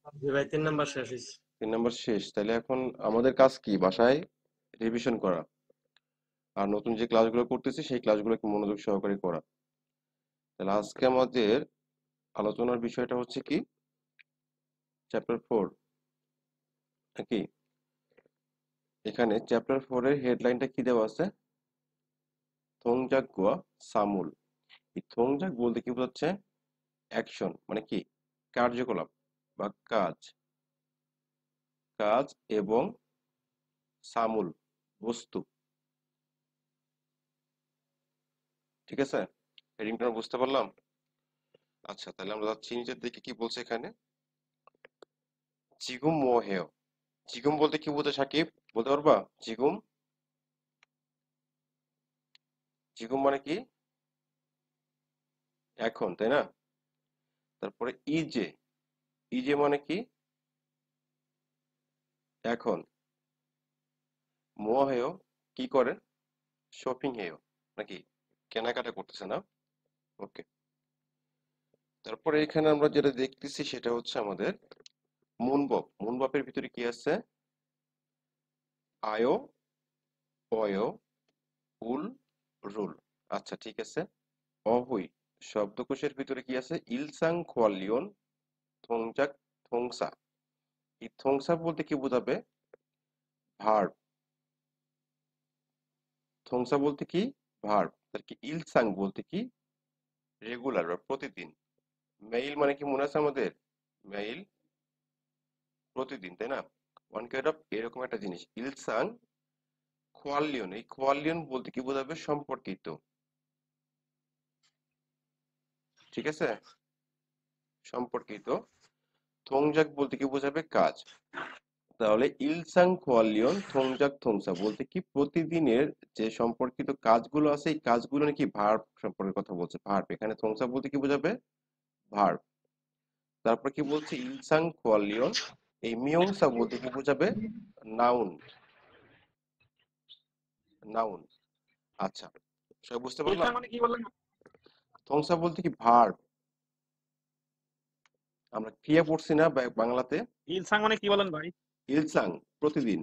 জি ভাই, 3 নাম্বার শেষ হয়েছে। 3 নম্বর শেষ, তাহলে এখন আমাদের কাজ কি? বাসায় রিভিশন করা, আর নতুন যে ক্লাসগুলো করতেছি সেই ক্লাসগুলোকে মনোযোগ সহকারে করা। তাহলে আজকে আমাদের আলোচনার বিষয়টা হচ্ছে কি, চ্যাপ্টার 4 নাকি? এখানে চ্যাপ্টার 4 এর হেডলাইনটা কি দেওয়া আছে? থংজাক গোয়া সামুল। এই থংজাক বলতে কি বোঝাচ্ছে? অ্যাকশন, মানে কি? কার্যকলাপ বা কাজ। কাজ এবং সামুল, বস্তু। ঠিক আছে? হেডিংটা বুঝতে পারলাম? আচ্ছা, তাহলে আমরা যাচ্ছি নিচের দিকে। কি বলছে এখানে? জিগুম ও হেয়। জিগুম বলতে কি বোঝায় সাকিব? বলতে পারবা? জিগুম, জিগুম মানে কি? এখন, তাই না? তারপরে ইজে, ইজে মানে কি? এখন। মোয়া হেয় কি করে? শপিং হেয়, নাকি? কেনাকাটা করতেছে না? ওকে। তারপরে এখানে আমরা যেটা দেখতেছি সেটা হচ্ছে আমাদের মুনবপ। মুনবপের ভিতরে কি আছে? আয়ো, অয়, উল, রুল। আচ্ছা, ঠিক আছে। অহুই শব্দকোষের ভিতরে কি আছে? ইলসাং খোয়ালিয়ন থংজাক থংসা। এই থংসা বলতে কি বোঝাবে? ভার্ব। থংসা বলতে কি? ভার্ব। তার কি ইলসাং বলতে কি? রেগুলার বা প্রতিদিন। মেইল মানে কি মনে আছে আমাদের? মেইল প্রতিদিন, তাই না? ওয়ান কাইন্ড অফ এরকম একটা জিনিস। ইলসাং খোয়ালিয়ন, এই খোয়ালিয়ন বলতে কি বোঝাবে? সম্পর্কিত। ঠিক আছে? সম্পর্কিত। থংজাক বলতে কি বোঝাবে? কাজ। তাহলে ইলসাং খোয়ালিয়ন থংজাক থংসা বলতে কি প্রতিদিনের যে সম্পর্কিত কাজগুলো আছে এই কাজগুলো নাকি ভার্ব সম্পর্কে কথা বলছে। ভার্ব, এখানে থংসা বলতে কি বোঝাবে? ভার্ব। তারপর কি বলছে? ইলসাং খোয়ালিয়ন, এই মিয়ংসা বলতে কি বোঝাবে? Noun, noun. আচ্ছা, সব বুঝতে পারলাম? ইলসাং মানে কি বললেন? থংসা বলতে কি? ভার্ব। আমরা ক্রিয়া পড়ছি না বাংলাতে? ইলসাং মানে কি বলেন ভাই? ইলসাং প্রতিদিন,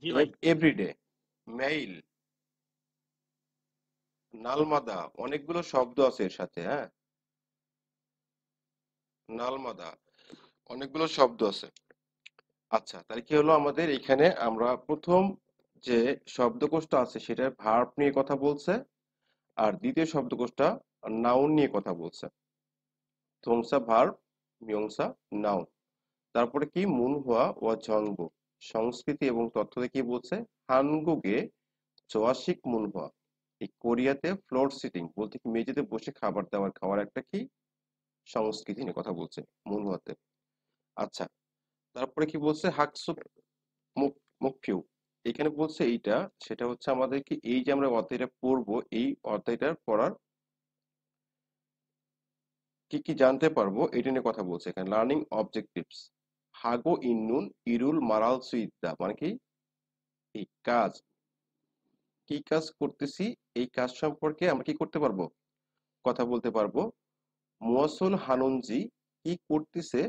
জি ভাই। এভরিডে। মেইল, নালমাদা, অনেকগুলো শব্দ আছে এর সাথে, হ্যাঁ? নালমাদা, অনেকগুলো শব্দ আছে। আচ্ছা, তাহলে কি হলো আমাদের এখানে? আমরা প্রথম যে শব্দকোষটা আছে সেটা ভার্ব নিয়ে কথা বলছে, আর দ্বিতীয় শব্দকোষটা নাউন নিয়ে কথা বলছে। থংসা ভার্ব, মিয়ংসা নাউন। তারপরে কি? মুনহুয়া ও ঝংবু, সংস্কৃতি এবং তথ্য দিয়ে কি বলছে? হানগুগে জোয়াশিক মুনহুয়া, এই কোরিয়াতে ফ্লোর সিটিং বলতে কি মেঝেতে বসে খাবার দাবার খাওয়ার একটা কি সংস্কৃতি নিয়ে কথা বলছে মুনহুয়াতে। আচ্ছা, তারপরে কি বলছে? হাকসুক মুখ, মুখিউ, এখানে বলছে এইটা, সেটা হচ্ছে আমাদের কি এই যে আমরা অধ্যায়টা পড়বো এই অধ্যায়টার পড়ার কি কি জানতে পারবো এটা নিয়ে কথা বলছে এখানে। লার্নিং অবজেক্টিভস, হাগো ইন্নুন ইরুল মারাল সুইদ্দা মানে কি? এই কাজ, কি কাজ করতেছি এই কাজ সম্পর্কে আমরা কি করতে পারবো? কথা বলতে পারবো। মুয়াসুল হানুনজি কি করতেছে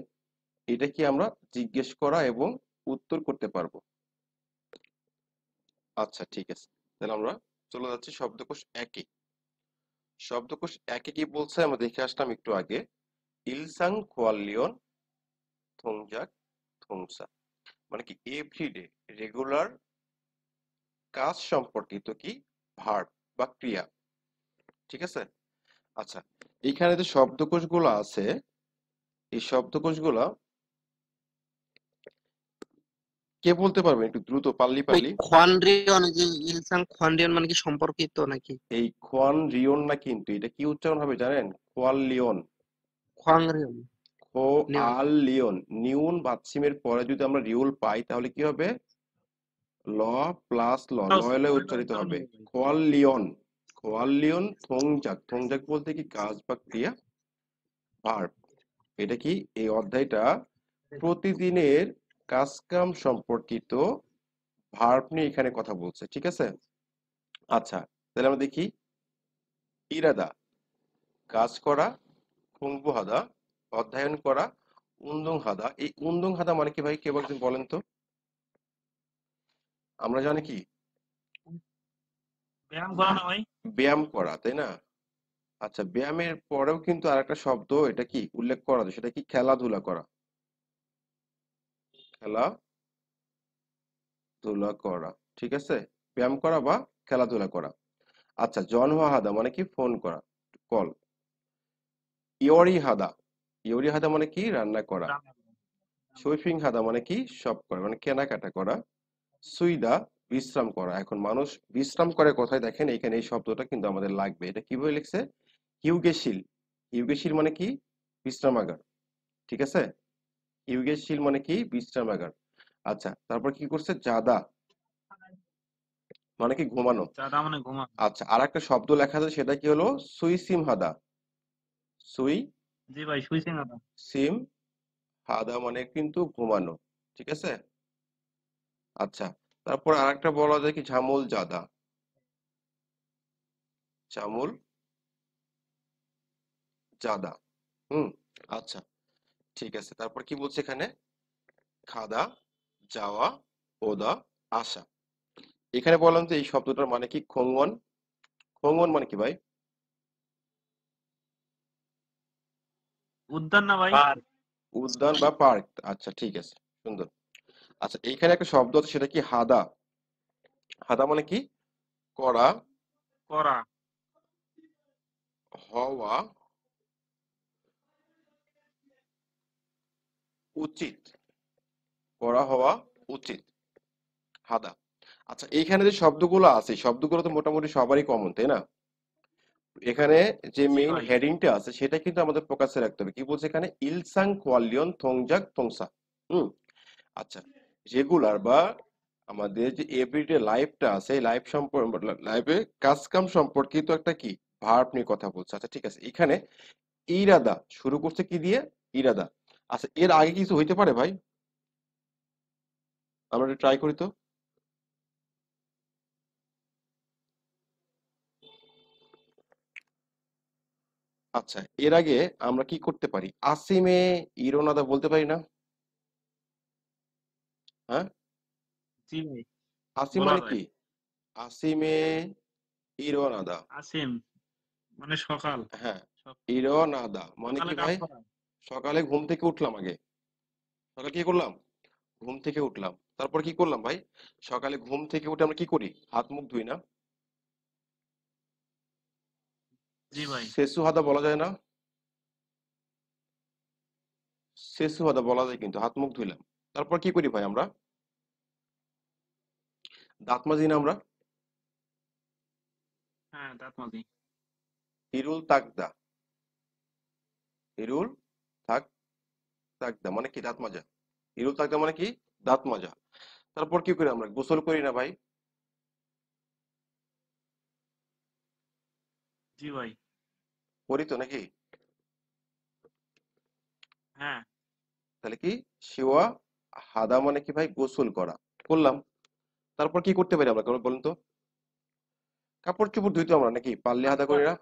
এটা কি আমরা জিজ্ঞেস করা এবং উত্তর করতে পারবো। আচ্ছা, ঠিক আছে। তাহলে আমরা চলে যাচ্ছি শব্দকোষ একে। শব্দকোষ একে কি বলছে আমরা দেখে আসলাম একটু আগে। ইলসাং কোয়ালিয়ন থংজাক থংসা, মানে কি এভরিডে, রেগুলার, কাজ সম্পর্কিত কি ভার্ব বা ক্রিয়া। ঠিক আছে? আচ্ছা, এইখানে যে শব্দকোষগুলো আছে এই শব্দকোষগুলা কে বলতে পারবেন একটু দ্রুত, পারলি ওই পারলি? খোয়ানরিয়ন, যে ইলসাং খোয়ানরিয়ন মানে কি সম্পর্কিত নাকি? এই খোয়ান রিয়ন না, কিন্তু এটা কি উচ্চারণ হবে জানেন? খোয়াল লিওন, খোয়াংরিয়ন, খো নিয়ন। আল লিওন। নিউন বাৎসিমের পরে যদি আমরা রিউল পাই তাহলে কি হবে? ল প্লাস ল, লয় লয় উচ্চারিত হবে। খোয়াল লিওন, খোয়াল লিওন থংজাক। থংজাক বলতে কি কাজ বা ক্রিয়া, ভার্ব। এটা কি এই অধ্যায়টা প্রতিদিনের কাজকাম সম্পর্কিত ভার্ব নিয়ে এখানে কথা বলছে। ঠিক আছে? আচ্ছা, তাহলে আমরা দেখি। ইরাদা কাজ করা, 공부 হাদা, অধ্যয়ন করা, উন্দং হাদা। এই উন্দং হাদা মানে কি ভাই, কেউ একজন বলেন তো? আমরা জানি কি ব্যায়াম করা না ভাই? ব্যায়াম করা, তাই না? আচ্ছা, ব্যায়ামের পরেও কিন্তু আরেকটা শব্দ এটা কি উল্লেখ করা যায়, সেটা কি খেলাধুলা করা। খেলাধুলা করা, ঠিক আছে? ব্যায়াম করা বা খেলাধুলা করা। আচ্ছা, জন হওয়া হাদা মানে কি ফোন করা, কল। ইয়রি হাদা, ইয়রি হাদা মানে কি রান্না করা। রান্না করা। সুইফিং হাদা মানে কি সব করা, মানে কেনাকাটা করা। সুইদা বিশ্রাম করা। এখন মানুষ বিশ্রাম করে কোথায় দেখেন, এখানে এই শব্দটা কিন্তু আমাদের লাগবে। এটা কিভাবে লিখছে? হিউগেশিল। হিউগেশিল মানে কি বিশ্রামাগার, ঠিক আছে? ইউগেশিল মানে কি বিশ্রামাগার। আচ্ছা, তারপর কি করছে? জাদা মানে কি ঘুমানো। চাঁদা মানে ঘুমা। আচ্ছা, আর একটা শব্দ লেখা আছে, সেটা কি হলো? সুইসিম হাদা। সুই জি ভাই, শুইছি না তো। সিম হাদা মানে কিন্তু ঘুমানো, ঠিক আছে? আচ্ছা, তারপর আর একটা বলা যায় কি ঝামুল জাদা। ঝামুল জাদা। হুম। আচ্ছা, ঠিক আছে। তারপর কি বলছে এখানে? খাদা, যাওয়া, ওদা, আসা। এখানে বললাম যে এই শব্দটার মানে কি খঙ্গন। খঙ্গন মানে কি ভাই? উদ্যান না ভাই? পার্ক। উদ্যান বা পার্ক। আচ্ছা, ঠিক আছে, সুন্দর। আচ্ছা, এইখানে একটা শব্দ আছে, সেটা কি হাদা। হাদা মানে কি করা, করা। হওয়া উচিত। করা হওয়া উচিত, হাদা। আচ্ছা, এইখানে যে শব্দগুলো আছে, এই শব্দগুলো তো মোটামুটি সবারই কমন, তাই না? এখানে যে জি মেইন ভাই। হেডিংটা আছে সেটা কিন্তু আমাদের ফোকাসে রাখতে হবে। কি বলছে এখানে? ইলসাং কোয়ালিয়ন থংজাক থংসা। হুম। আচ্ছা, রেগুলার বা আমাদের যে এভরিডে লাইফটা আছে, লাইফ সম্পর্ক, লাইফে কাজ কাম সম্পর্কিত একটা কি ভার্ব নিয়ে কথা বলছে। আচ্ছা, ঠিক আছে। এখানে ইরাদা শুরু করছে কি দিয়ে? ইরাদা। আচ্ছা, এর আগে কিছু হইতে পারে ভাই? আমরা একটু ট্রাই করি তো। আচ্ছা, এর আগে আমরা কি করতে পারি? আসিমে ইরোনাদা বলতে পারি না? হ্যাঁ, জি ভাই, আসিম বলা মানে যায়। কি? আসিমে ইরোনাদা। আসিম মানে সকাল। হ্যাঁ, সক- ইরোনাদা মানে সকালে কি কাজ ভাই? করা। সকালে ঘুম থেকে উঠলাম আগে। সকালে কি করলাম? ঘুম থেকে উঠলাম। তারপর কি করলাম ভাই? সকালে ঘুম থেকে উঠে আমরা কি করি? হাত মুখ ধুই না? জি ভাই। সেসু হাদা বলা যায় না? সেসু হাদা বলা যায় কিন্তু, হাত মুখ ধুইলাম। তারপর কি করি ভাই আমরা? দাঁত মাজি না আমরা? হ্যাঁ, দাঁত মাজি। হিরুল তাকদা। হিরুল তাক তাকদা মানে কি দাঁত মাজা। হিরুল তাকদা মানে কি দাঁত মাজা। তারপর কি করি আমরা? গোসল করি না ভাই? জি ভাই। করি তো নাকি? হ্যাঁ। তাহলে কি শিওয়া হাদা মানে কি ভাই? গোসল করা। করলাম। তারপর কি করতে পারি আমরা, বলুন তো? কাপড় চোপড় ধুইতো আমরা নাকি? পারলে হাদা তারপর করি না?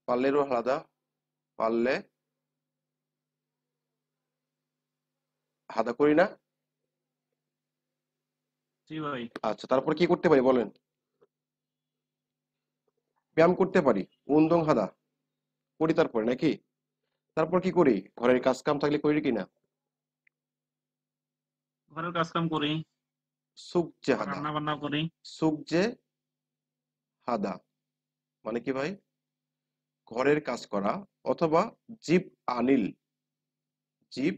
পারলেরও হাদা, পারলে হাদা করি না? জি ভাই। আচ্ছা, তারপর কি করতে পারি বলেন? ব্যায়াম করতে পারি। উন্দং হাদা করি তারপরে নাকি? তারপর কি করি? ঘরের কাজ কাম থাকলে করি কিনা? ঘরের কাজ কাম করি। সুকজে আবার হাদা। রান্না বান্না করি। সুকজে হাদা মানে কি ভাই? ঘরের কাজ করা। অথবা জীব আনিল। জীব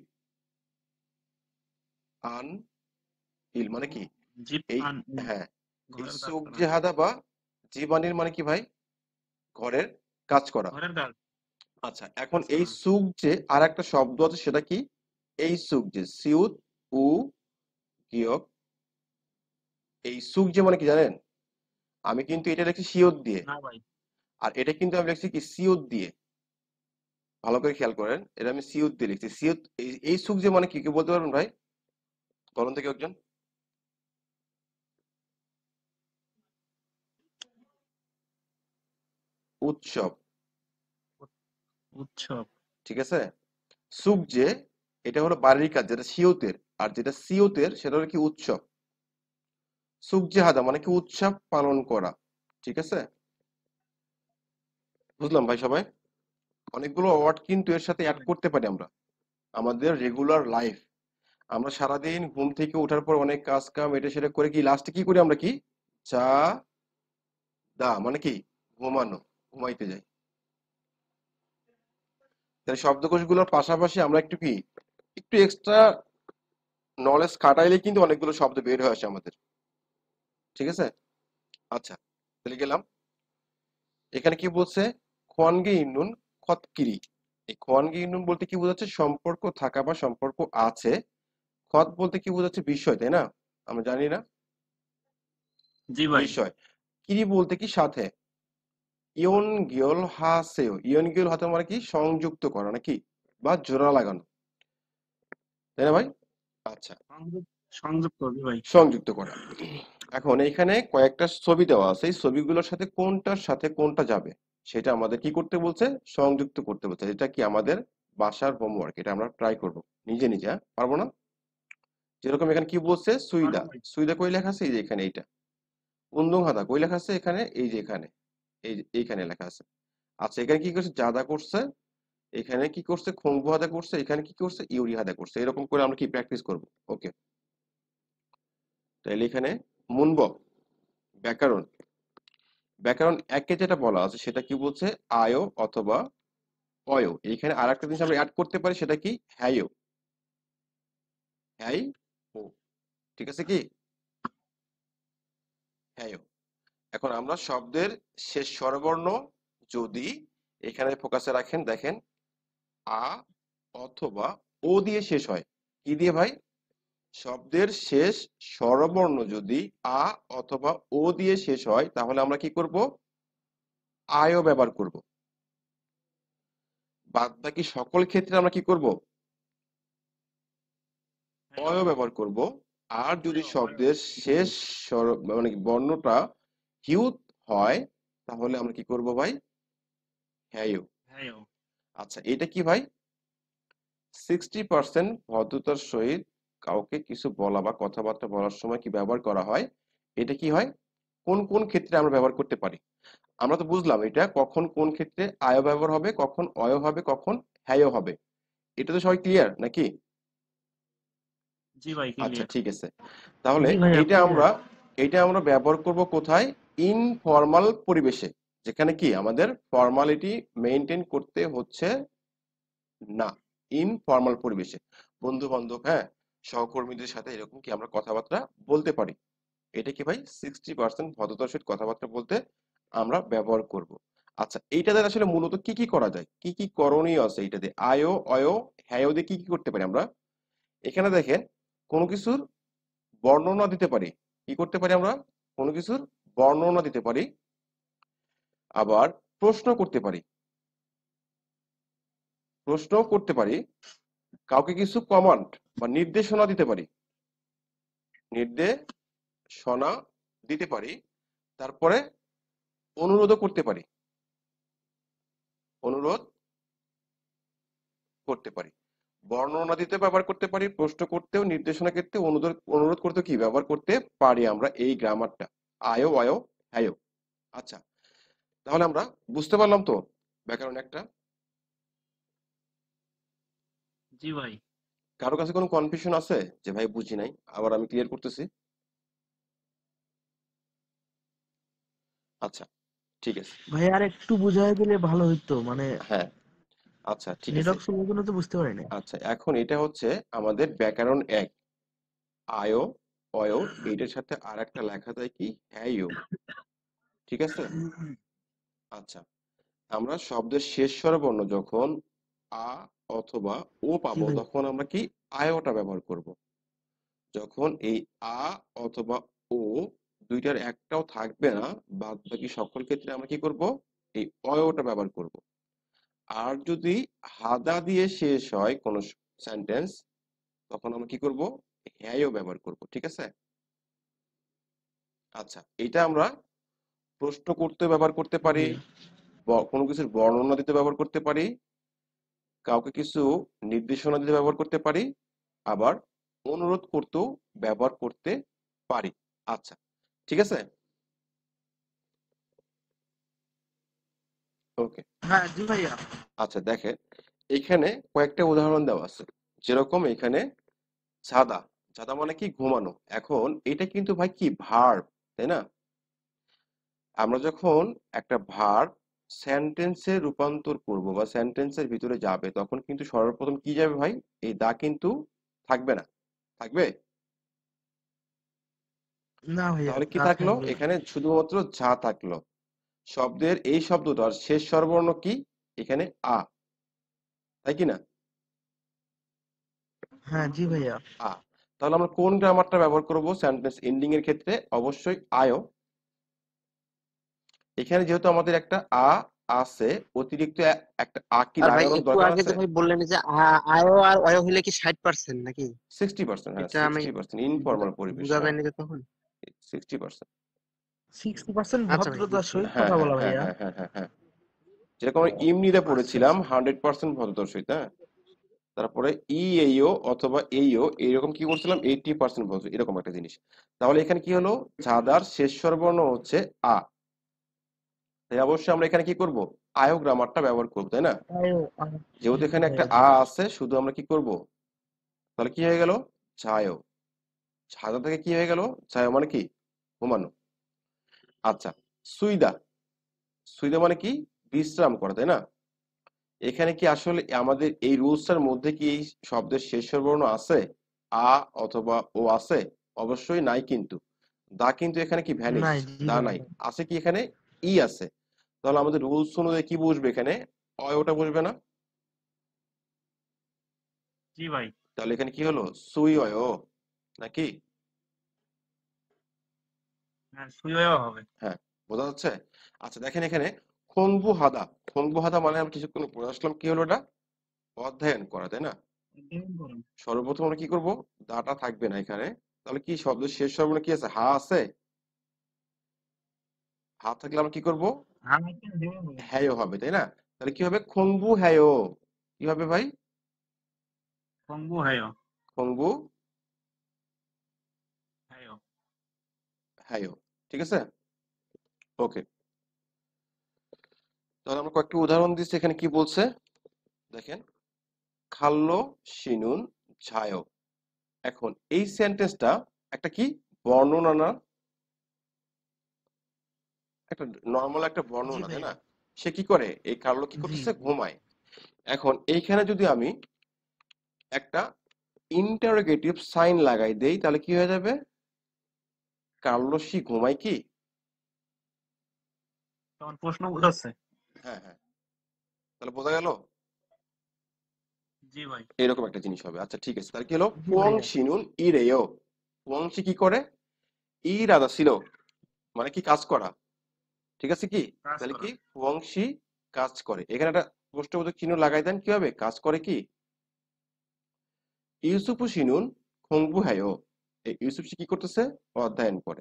আনইল মানে কি? জিপ এই, আন। হ্যাঁ, এই ঘরের কাজ করা। সুকজে হাদা বা জীব আনিল মানে কি ভাই? ঘরের কাজ করা। ঘরের কাজ। আচ্ছা, এখন কাজ এই করা। সুক যে আর একটা শব্দ আছে, সেটা কি? এই সুক যে সিউত উ গিয়ক। এই সুক যে মানে কি জানেন? আমি কিন্তু এটা লিখছি সিওত দিয়ে, না ভাই। আর এটা কিন্তু আমি লিখছি কি সিওত দিয়ে। ভালো করে খেয়াল করেন, এটা আমি সিওত দিয়ে লিখছি। সিওত এই সুক যে মানে কি, কি বলতে পারবেন ভাই? বলুন থেকে একজন। উৎসব। উৎসব। ঠিক আছে? সুকজে এটা হলো বাড়ির কাজ, যেটা সিওতের, আর যেটা সিওতের সেটা হলো কি উৎসব। সুকজে হাদা মানে কি উৎসব পালন করা। ঠিক আছে, বুঝলাম ভাই সবাই? অনেকগুলো ওয়ার্ড কিন্তু এর সাথে জি অ্যাড ভাই। করতে পারি আমরা আমাদের রেগুলার লাইফ। আমরা সারাদিন ঘুম থেকে ওঠার পর অনেক কাজ কাম এটা সেটা করে কি লাস্টে কি করি আমরা, কি চা দা মানে কি ঘুমানো, ঘুমাইতে যাই। তাহলে শব্দকোষগুলোর পাশাপাশি আমরা একটু কি একটু এক্সট্রা নলেজ খাটাইলে কিন্তু অনেকগুলো শব্দ বের হয়ে আসে আমাদের। ঠিক আছে, আচ্ছা তাহলে গেলাম। এখানে কি বলছে? খোয়ানগে ইন্নুন খতকিরি। এই খোয়ানগে ইন্নুন বলতে কি বোঝাচ্ছে? সম্পর্ক থাকা বা সম্পর্ক আছে। খত বলতে কি বোঝাচ্ছে? বিষয়, তাই না? আমরা জানি না, জি ভাই। বিষয়। কিরি বলতে কি সাথে। ইয়ন গিয়ল হাসেও, ইয়ন গিয়ল হাতে মানে কি সংযুক্ত করা নাকি, বা জোড়া লাগানো, তাই না ভাই? আচ্ছা, সংযুক্ত জি ভাই। সংযুক্ত করা। এখন এইখানে কয়েকটা ছবি দেওয়া আছে, এই ছবিগুলোর সাথে কোনটার সাথে কোনটা যাবে সেটা আমাদের কি করতে বলছে? সংযুক্ত করতে বলছে। এটা কি আমাদের বাসার হোমওয়ার্ক, এটা আমরা ট্রাই করব নিজে নিজে। হ্যাঁ, পারবো না? যেরকম এখানে কি বলছে? সুইদা, পারবো ভাই। সুইদা কই লেখা আছে? এই যে এখানে এইটা। উন্দুং হাদা কই লেখা আছে? এখানে, এই যে এখানে, এই যে এইখানে লেখা আছে। আচ্ছা, এখানে কি করছে? জাদা করছে, এখানে কি করছে? খংবু হাদা করছে, এখানে কি করছে? ইউরি হাদা করছে। এরকম করে আমরা কি প্র্যাকটিস করব। ওকে, তাহলে এখানে মুনব ব্যাকরণ, ব্যাকরণ একে যেটা বলা আছে সেটা কি বলছে? আয়ো অথবা অয়ো। এইখানে আর একটা জিনিস আমরা অ্যাড করতে পারি, সেটা কি? হ্যায়ো, হ্যাই ও। ঠিক আছে কি? হ্যায়ো। এখন আমরা শব্দের শেষ স্বরবর্ণ যদি এখানে ফোকাসে রাখেন, দেখেন আ অথবা ও দিয়ে শেষ হয়। কি দিয়ে ভাই? শব্দের শেষ স্বরবর্ণ যদি আ অথবা ও দিয়ে শেষ হয় তাহলে আমরা কি করব? আয়ও ব্যবহার করব। বাদ বাকি সকল ক্ষেত্রে আমরা কি করব? হ্যাঁ, অয় ব্যবহার করব। আর যদি অয়, শব্দের শেষ মানে কি বর্ণটা হিউত হয় তাহলে আমরা কি করব ভাই? হ্যায়ও। হ্যাঁ। আচ্ছা, এটা কি ভাই? 60% ভদ্রতার সহিত কাউকে কিছু বলা বা কথাবার্তা বলার সময় কি ব্যবহার করা হয়? এটা কি হয়? কোন কোন ক্ষেত্রে আমরা ব্যবহার করতে পারি? আমরা তো বুঝলাম এটা কখন কোন ক্ষেত্রে আয় ব্যবহার হবে, কখন অয় হবে, কখন হ্যায়ও হবে। এটা তো সবাই ক্লিয়ার নাকি? জি ভাই আচ্ছা ক্লিয়ার। ঠিক আছে। তাহলে জি ভাইয়া এইটা ক্লিয়ার। আমরা এইটা আমরা ব্যবহার করব কোথায়? ইনফর্মাল পরিবেশে, যেখানে কি আমাদের ফর্মালিটি মেইনটেইন করতে হচ্ছে না। ইনফর্মাল পরিবেশে বন্ধু বান্ধব, হ্যাঁ, সহকর্মীদের সাথে এরকম কি আমরা কথাবার্তা বলতে পারি। এটা কি ভাই? 60% ভদ্রতার সহিত কথাবার্তা বলতে আমরা ব্যবহার করব। আচ্ছা, এইটা দ্বারা আসলে মূলত কি কি করা যায়, কি কি করণীয় আছে এইটা দিয়ে? আয়ো অয়ো হ্যায়ো দিয়ে কি কি করতে পারি আমরা? এখানে দেখেন, কোনো কিছুর বর্ণনা দিতে পারি। কি করতে পারি আমরা? কোনো কিছুর বর্ণনা দিতে পারি, আবার প্রশ্ন করতে পারি, প্রশ্ন করতে পারি, কাউকে কিছু কমান্ড বা নির্দেশনা দিতে পারি, নির্দেশনা দিতে পারি, তারপরে অনুরোধও করতে পারি, অনুরোধ করতে পারি। বর্ণনা দিতে ব্যবহার করতে পারি, প্রশ্ন করতেও, নির্দেশনা করতে, অনুরোধ অনুরোধ করতে কি ব্যবহার করতে পারি আমরা এই গ্রামারটা, আয়ো অয়ো হ্যায়ো। আচ্ছা, তাহলে আমরা বুঝতে পারলাম তো ব্যাকরণ একটা। জি ভাই। কারো কাছে কোনো কনফিউশন আছে যে ভাই বুঝি নাই? আবার আমি ক্লিয়ার করতেছি। আচ্ছা ঠিক আছে। ভাই আর একটু বুঝাই দিলে ভালো হইতো, মানে হ্যাঁ, আচ্ছা ঠিক আছে। নেটওয়ার্ক স্লোর জন্য তো বুঝতে পারি না। আচ্ছা, এখন এটা হচ্ছে আমাদের ব্যাকরণ এক। আয়ো অয়ো, এইটার সাথে আর একটা লেখা যায় কি? হ্যায়ো। ঠিক আছে, আচ্ছা। আমরা শব্দের শেষ স্বরবর্ণ যখন আ অথবা ও জি পাবো ভাই। তখন আমরা কি আয়োটা ব্যবহার করব। যখন এই আ অথবা ও দুইটার একটাও থাকবে না, বাদ বাকি সকল ক্ষেত্রে আমরা কি করব? এই অয়টা ব্যবহার করব। আর যদি হাদা দিয়ে শেষ হয় কোন সেন্টেন্স, তখন আমরা কি করব? হ্যায়ও ব্যবহার করব। ঠিক আছে, আচ্ছা। এটা আমরা প্রশ্ন করতে ব্যবহার করতে জি পারি, ভাই। কোনো কিছুর বর্ণনা দিতে ব্যবহার করতে পারি, কাউকে কিছু নির্দেশনা দিতে ব্যবহার করতে পারি, আবার অনুরোধ করতেও ব্যবহার করতে পারি। আচ্ছা, ঠিক আছে। ওকে। হ্যাঁ জি ভাইয়া। আচ্ছা দেখেন, এখানে কয়েকটা উদাহরণ দেওয়া আছে। যেরকম এখানে ছাদা, ছাদা মানে কি ঘুমানো। এখন এটা কিন্তু ভাই কি ভার্ব, তাই না? আমরা যখন একটা ভার্ব সেন্টেন্সে রূপান্তর করব বা সেন্টেন্সের ভিতরে যাবে, তখন কিন্তু সর্বপ্রথম কি যাবে ভাই? এই দা কিন্তু থাকবে না, থাকবে? না ভাইয়া, তাহলে কি তা থাকলো? থাকবে না। এখানে শুধুমাত্র যা থাকলো। শব্দের এই শব্দটার শেষ স্বরবর্ণ কি? এখানে আ, তাই কি না? হ্যাঁ জি ভাইয়া। আ। তাহলে আমরা কোন গ্রামারটা ব্যবহার করব সেন্টেন্স এন্ডিং এর ক্ষেত্রে? অবশ্যই আয়ও। এখানে যেহেতু আমাদের একটা আ আছে, অতিরিক্ত একটা আ কি আর ভাই লাগানোর একটু দরকার আগে আছে? যে ভাই বললেন যে আয়ো আর অয়ো হইলে কি 60% নাকি? 60%, হ্যাঁ এটা আমি 60% বুঝা ইনফর্মাল পরিবেশ, বুঝা হ্যাঁ যায়নি যে তখন। 60%। 60% আচ্ছা ভাই ভদ্রতার বুঝছি। সহিত হ্যাঁ কথা হ্যাঁ বলা হ্যাঁ ভাইয়া। হ্যাঁ হ্যাঁ হ্যাঁ হ্যাঁ। যেরকম আমরা ইমনিতে আচ্ছা পড়েছিলাম আচ্ছা। 100% ভদ্রতার সহিত, হ্যাঁ। তারপরে ই এইও অথবা এইও এইরকম কি করছিলাম 80% ভদ্র, এরকম একটা জিনিস। তাহলে এখানে কি হলো? ঝাদার শেষ স্বরবর্ণ হচ্ছে আ। তাই অবশ্যই আমরা এখানে কি করব? আয়ো গ্রামারটা ব্যবহার করব, তাই না? যেহেতু জি এখানে একটা ভাইয়া জি। আ আছে, শুধু আমরা কি করব? তাহলে কি হয়ে গেল? ছায়ো। ছাদা থেকে কি হয়ে গেল? ছায়ো মানে কি? ঘুমানো। আচ্ছা, সুইদা। সুইদা মানে কি? বিশ্রাম করা, তাই না? এখানে কি আসলে আমাদের এই রুলসটার মধ্যে কি এই শব্দের শেষ বর্ণ আছে? আ অথবা ও আছে? অবশ্যই নাই কিন্তু। দা কিন্তু এখানে কি ভ্যানিশ, নাই জি দা নাই। ভাইয়া। আছে কি এখানে? ই আছে। তাহলে আমাদের রুলস অনুযায়ী কি বসবে এখানে? অয়টা বসবে না? জি ভাই। তাহলে এখানে কি হলো? সুই অয় নাকি? হ্যাঁ, সুইও হবে। হ্যাঁ, বোঝা যাচ্ছে? আচ্ছা দেখেন এখানে খংবু হাদা। খংবু হাদা মানে আমরা কিছুক্ষণ পরে আসলাম, কি হলো এটা? অধ্যয়ন করা, তাই না? অধ্যয়ন করুন। সর্বপ্রথম আমরা কি করব? দাটা থাকবে না এখানে। তাহলে কি শব্দের শেষ স্বরবর্ণ কি আছে? হা আছে? হা থাকলে আমরা কি করব? হ্যাঁ, একটা হেও হবে। হ্যায়ও হবে, তাই না? তাহলে কি হবে? খংবু হ্যায়ও। কি হবে ভাই? পঙ্গু হেও। খংবু হেও। হ্যায়ও। ঠিক আছে? ওকে। তাহলে আমরা কয়েকটা উদাহরণ দিচ্ছি, এখানে কি বলছে দেখেন। খাল্লো শিনুন ঝায়ও। এখন এই সেন্টেন্সটা একটা কি বর্ণনা না? একটা নর্মাল একটা জি বর্ণনা, তাই ভাইয়া। না? সে কি করে? এই কার্লো কি জি করতেছে? ঘুমায়। এখন এইখানে যদি আমি একটা ইন্টারোগেটিভ সাইন লাগাই দেই, তাহলে কি হয়ে যাবে? কার্লোস কি ঘুমায় কি? তখন প্রশ্ন বোঝাচ্ছে। হ্যাঁ হ্যাঁ। তাহলে বোঝা গেল? জি ভাই। এরকম একটা জিনিস হবে। আচ্ছা ঠিক আছে, তাহলে কি হলো? জি পুয়ং ভাইয়া। শিনুন ইরেও। পুয়ংশি কি করে? ই রাদা ছিল, মানে কি কাজ করা। ঠিক আছে কি? কাজ তাহলে করা। কি পুয়ংশি কাজ করে। এখানে একটা প্রশ্নবোধক চিহ্ন লাগাই দেন, কি হবে? কাজ করে কি? ইউসুফু শিনুন খংবু হ্যায়ো। এই ইউসুফ কি করতেছে? অধ্যয়ন করে।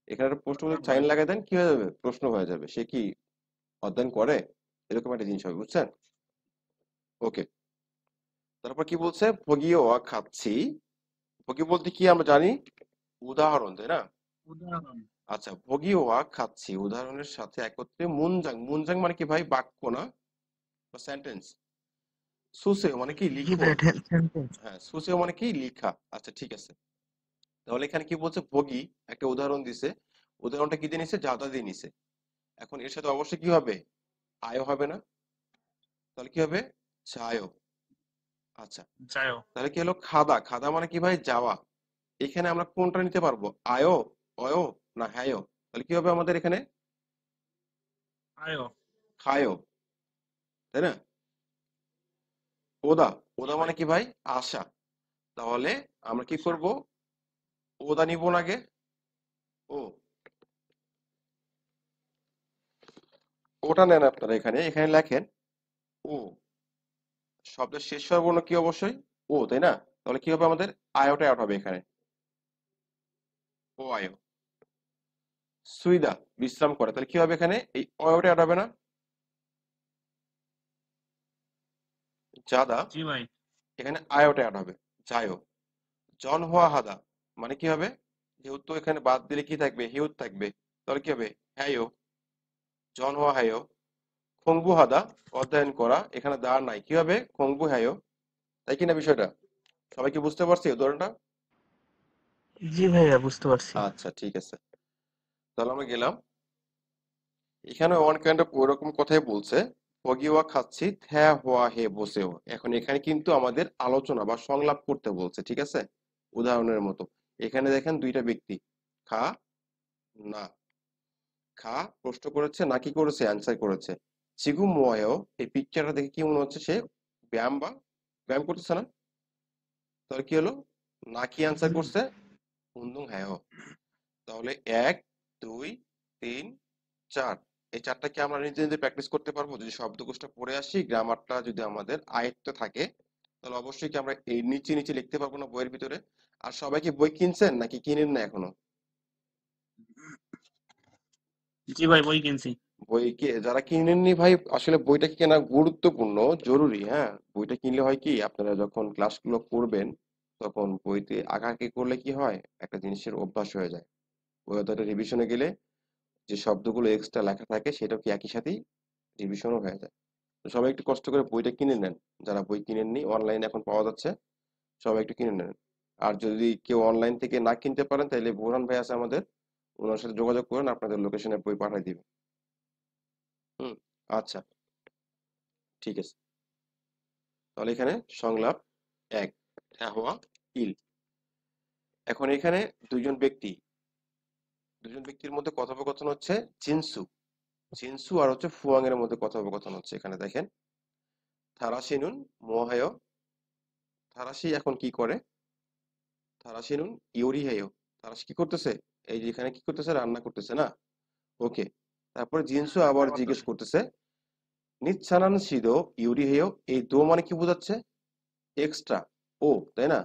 এখানে একটা প্রশ্নবোধক অধ্যয়ন করে। সাইন লাগাই দেন, কি হয়ে যাবে? প্রশ্ন হয়ে যাবে। সে কি অধ্যয়ন করে? এরকম একটা জিনিস হবে, বুঝছেন? ওকে। তারপর কি বলছে? ভগিও খাচ্ছি। ভগি বলতে কি আমরা জানি? উদাহরণ, তাই না? উদাহরণ। আচ্ছা, ভগিও খাচ্ছি উদাহরণের সাথে একত্রে মুনজাং। মুনজাং মানে কি ভাই? বাক্য না, বা সেন্টেন্স। সুসেও মানে কি? জি লিখো। ভাইয়া, সেন্টেন্স। হ্যাঁ, সুসেও মানে কি? লিখা। আচ্ছা ঠিক আছে। তাহলে এখানে কি বলছে? ভগি একটা উদাহরণ দিছে। উদাহরণটা কি দিয়ে নিছে? জাদা দিয়ে নিছে। এখন এর সাথে অবশ্যই কি হবে? আয়ও হবে না? তাহলে কি হবে? ছায়ও। আচ্ছা, যাও। তাহলে কি হলো? খাদা। খাদা মানে কি ভাই? যাওয়া। এখানে আমরা কোনটা নিতে পারবো? আয়ো, অয়ো, না হ্যায়ো? তাহলে কি হবে আমাদের এখানে? আয়ো। খায়ো, তাই না? ওদা। জি ওদা ভাই। মানে কি ভাই? আশা। তাহলে আমরা কি আশা। করব? ওদা নিব না আগে? ও, ওটা নেন আপনারা। এখানে এখানে লেখেন ও। শব্দের শেষ স্বরবর্ণ কি? অবশ্যই ও, তাই না? তাহলে কি হবে আমাদের? আয়োটা অ্যাড হবে এখানে। ও আয়ো। সুইদা বিশ্রাম করে। তাহলে কি হবে এখানে? এই অয়োটা অ্যাড হবে না? জাদা, জি ভাই। এখানে আয়োটা অ্যাড হবে, জায়ো। জন হওয়া হাদা মানে কি হবে? যেহেতু এখানে বাদ দিলে কি থাকবে? হিউত থাকবে, তাহলে কি হবে? হ্যায়ো। জন হওয়া হ্যায়ো। খংবু হাদা, অধ্যয়ন করা, এখানে দা নাই, কি হবে? খংবু হ্যায়ো। তাই কিনা বিষয়টা? সবাই কি বুঝতে পারছি উদাহরণটা? জি ভাইয়া, বুঝতে পারছি। আচ্ছা, ঠিক আছে। তাহলে আমরা গেলাম। এখানে ওয়ান কাইন্ড অফ ওইরকম কথাই বলছে। হগিওয়া খাচ্ছি, থ্যা হোয়া হে বসেও। এখন এখানে কিন্তু আমাদের আলোচনা বা সংলাপ করতে বলছে, ঠিক আছে? উদাহরণের মতো। এখানে দেখেন দুইটা ব্যক্তি, খা, না। খা প্রশ্ন করেছে, না কি করেছে? অ্যান্সার করেছে। চিগু মোয়ায়ও, এই পিকচারটা দেখে কি মনে হচ্ছে? সে ব্যায়াম করতেছে না? তাহলে কি হলো? না কি অ্যান্সার করছে? উন্দুং হ্যায়। তাহলে ১, ২, ৩, ৪, এই ৪টা কি আমরা নিজে নিজে প্র্যাকটিস করতে পারবো? যদি শব্দকোষটা পড়ে আসি, গ্রামারটা যদি আমাদের আয়ত্তে থাকে, তাহলে অবশ্যই কি আমরা এই নিচে নিচে লিখতে পারবো না বইয়ের ভিতরে? আর সবাই কি বই কিনছেন নাকি কিনেন না এখনো? জি ভাই, বই কিনছি। বই কি যারা কিনেননি ভাই, আসলে বইটা কেনা গুরুত্বপূর্ণ, জরুরি, হ্যাঁ? বইটা কিনলে হয় কি, আপনারা যখন ক্লাসগুলো করবেন তখন বইতে আঁকাআঁকি করলে কি হয়, একটা জিনিসের অভ্যাস হয়ে যায়। বইয়ের রিভিশনে গেলে যে শব্দগুলো এক্সট্রা লেখা থাকে সেটাও কি একই সাথেই রিভিশনও হয়ে যায়। তো সবাই একটু কষ্ট করে বইটা কিনে নেন। যারা বই কিনেননি, অনলাইনে এখন পাওয়া যাচ্ছে, সবাই একটু কিনে নেন। আর যদি কেউ অনলাইন থেকে না কিনতে পারেন, তাহলে বোরহান ভাই আছে আমাদের, ওনার সাথে যোগাযোগ করেন, আপনাদের লোকেশনে বই পাঠিয়ে দিবে। হুম, আচ্ছা, ঠিক আছে। তাহলে এখানে সংলাপ ১, হওয়া ইল। এখন এখানে দুইজন ব্যক্তির মধ্যে কথোপকথন হচ্ছে জিনসু আর হচ্ছে ফুয়াং এর মধ্যে কথোপকথন হচ্ছে। এখানে দেখেন, থারাশিনুন মোহায়, থারাশি এখন কি করে? থারাশিনুন ইউরি হেয়, থারাশি কি করতেছে? এই যে এখানে কি করতেছে? রান্না করতেছে না? ওকে। তারপরে জিনসু আবার রান্না জিজ্ঞেস করতেছে। করতেছে, নিচ্ছানান সিদো ইউরি হেয়, এই দো মানে কি বোঝাচ্ছে? এক্সট্রা, ও, তাই না?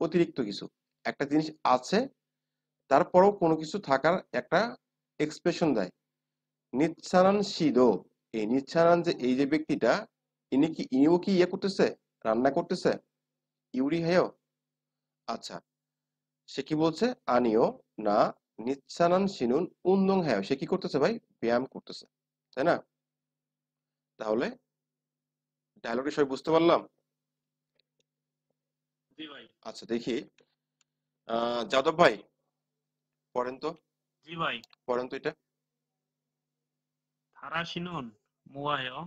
অতিরিক্ত কিছু একটা জিনিস আছে, তারপরেও কোনো কিছু থাকার একটা এক্সপ্রেশন দেয়। নিচ্ছানান সিদো, এই নিচ্ছানান যে এই যে ব্যক্তিটা, ইনিও কি ইয়ে করতেছে? রান্না করতেছে? ইউরি হেয়। আচ্ছা, সে কি বলছে? আনিও, না। নিচ্ছানান সিনুন উন্দং হ্যায়, সে কি করতেছে ভাই? ব্যায়াম করতেছে, তাই না? তাহলে ডায়লগের সবাই বুঝতে পারলাম? জি ভাই। আচ্ছা, দেখি যাদব ভাই, পড়েন তো, জি ভাই। পড়েন তো এটা। থারাশিনুন মুয়াহেও,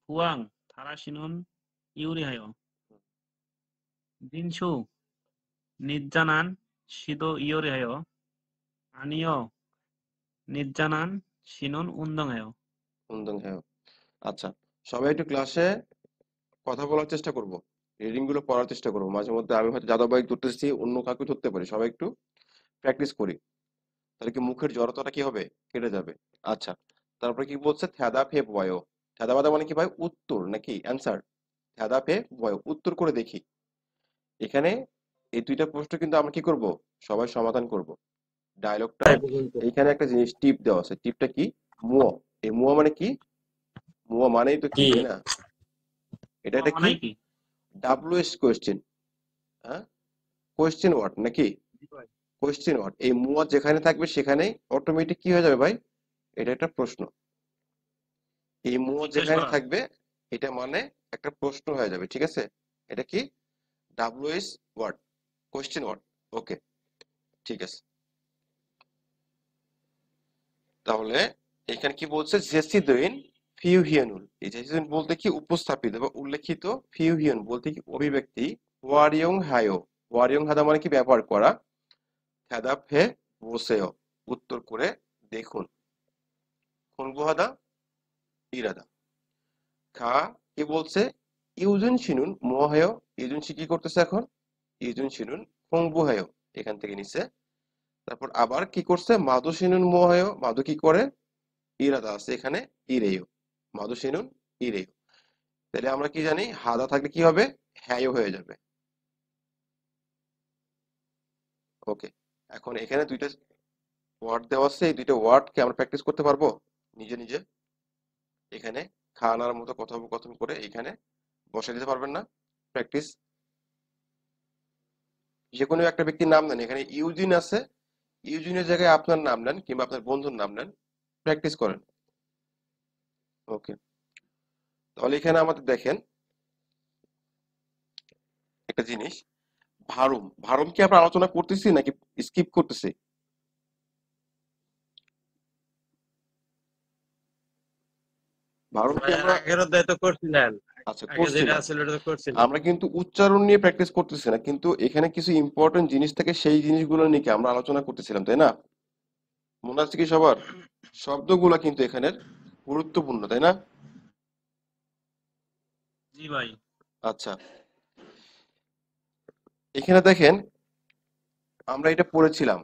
হুয়াং থারাশিনুন ইউরিহায়ো, জিনসু নিজ্জানান শিদো ইয়োরিহায়ো, আনিও নিজ্জানান শিনুন উন্দংহায়ো। উন্দং হ্যায়। আচ্ছা, সবাই একটু ক্লাসে কথা বলার চেষ্টা করব, রিডিং গুলো পড়ার চেষ্টা করবো। মাঝে মধ্যে আমি হয়তো যাদব ভাই ধরতেছি, অন্য কাউকে ধরতে পারি, সবাই একটু প্র্যাকটিস করি, তাহলে কি মুখের জড়তাটা কি হবে? কেটে যাবে। আচ্ছা, তারপরে কি বলছে? থ্যাদা ফে বয়, থ্যাদা বাদা মানে কি ভাই? উত্তর নাকি অ্যান্সার? থ্যাদা ফে বয়, উত্তর করে দেখি। এখানে এই দুইটা প্রশ্ন কিন্তু আমরা কি করব? সবাই সমাধান করব ডায়লগটা। এইখানে একটা জিনিস টিপ দেওয়া আছে, টিপটা কি? মুয়া। এই মুয়া মানে কি? মুয়া মানেই তো কি, কি? তাই না? এটা মুয়া একটা কি? মানে কি? ডাব্লিউএস কোয়েশ্চেন, হ্যাঁ, কোয়েশ্চেন ওয়ার্ড নাকি? জি ভাই। কোয়েশ্চেন ওয়ার্ড, এই মুয়া যেখানে থাকবে সেখানেই অটোমেটিক কি হয়ে যাবে ভাই? এটা একটা প্রশ্ন। এই মুয়া জিজ্ঞেস যেখানে করা। থাকবে, এটা মানে একটা প্রশ্ন হয়ে যাবে, ঠিক আছে? এটা কি? WS word, question word. Okay, ঠিক আছে। তাহলে এখানে কি বলছে? জেসিদইন ফিউহিয়ানুল, এই জেসিদইন বলতে কি? উপস্থাপিত বা উল্লেখিত। ফিউহিয়ন বলতে কি? অভিব্যক্তি। ওয়ারিয়ং হায়ো, ওয়ারিয়ং হাদা মানে কি? ব্যবহার করা। হাদা ফে বসেও, উত্তর করে দেখুন। খুনবুহাদা ইরাদা। খা কি বলছে? ইউজুন শিনুন মোহায়, ইউজুন শি কি করতেছে এখন? ইউজুন শিনুন খুংবুহায়, এখান থেকে নিছে। তারপর আবার কি করছে? মাদু শিনুন মোহায়, মাদু কি করে? ইরাদা আছে এখানে, ইরেয়। মাদু শিনুন ইরেয়। তাহলে আমরা কি জানি? হাদা থাকলে কি হবে? হ্যায় হয়ে যাবে। ওকে, এখন এখানে দুইটা ওয়ার্ড দেওয়া আছে, এই দুইটা ওয়ার্ডকে আমরা প্র্যাকটিস করতে পারবো নিজে নিজে। এখানে খানার মতো কথোপকথন করে এখানে বসে দিতে পারবেন না? প্র্যাকটিস। যে কোনো একটা ব্যক্তির নাম নেন, এখানে ইউজিন আছে, ইউজিনের জায়গায় আপনার নাম নেন কিংবা আপনার বন্ধুর নাম নেন, প্র্যাকটিস করেন। ওকে, তাহলে এখানে আমাদের দেখেন একটা জিনিস, ভারুম ভারুম কি আমরা আলোচনা করতেছি নাকি স্কিপ করতেছি? ভারুম কি ভাই আমরা আগের অধ্যায় তো করছিলেন, আচ্ছা আগে যেটা করছিলাম, আছিল ওটা তো করছিলেন। আমরা কিন্তু উচ্চারণ নিয়ে প্র্যাকটিস করতেছি না, কিন্তু এখানে কিছু ইম্পর্টেন্ট জিনিস থাকে, সেই জিনিসগুলো নিয়ে কি আমরা আলোচনা করতেছিলাম, তাই না? মনে আছে কি সবার? শব্দগুলো কিন্তু এখানের গুরুত্বপূর্ণ, তাই না? জি ভাই। আচ্ছা, এখানে দেখেন আমরা এটা পড়েছিলাম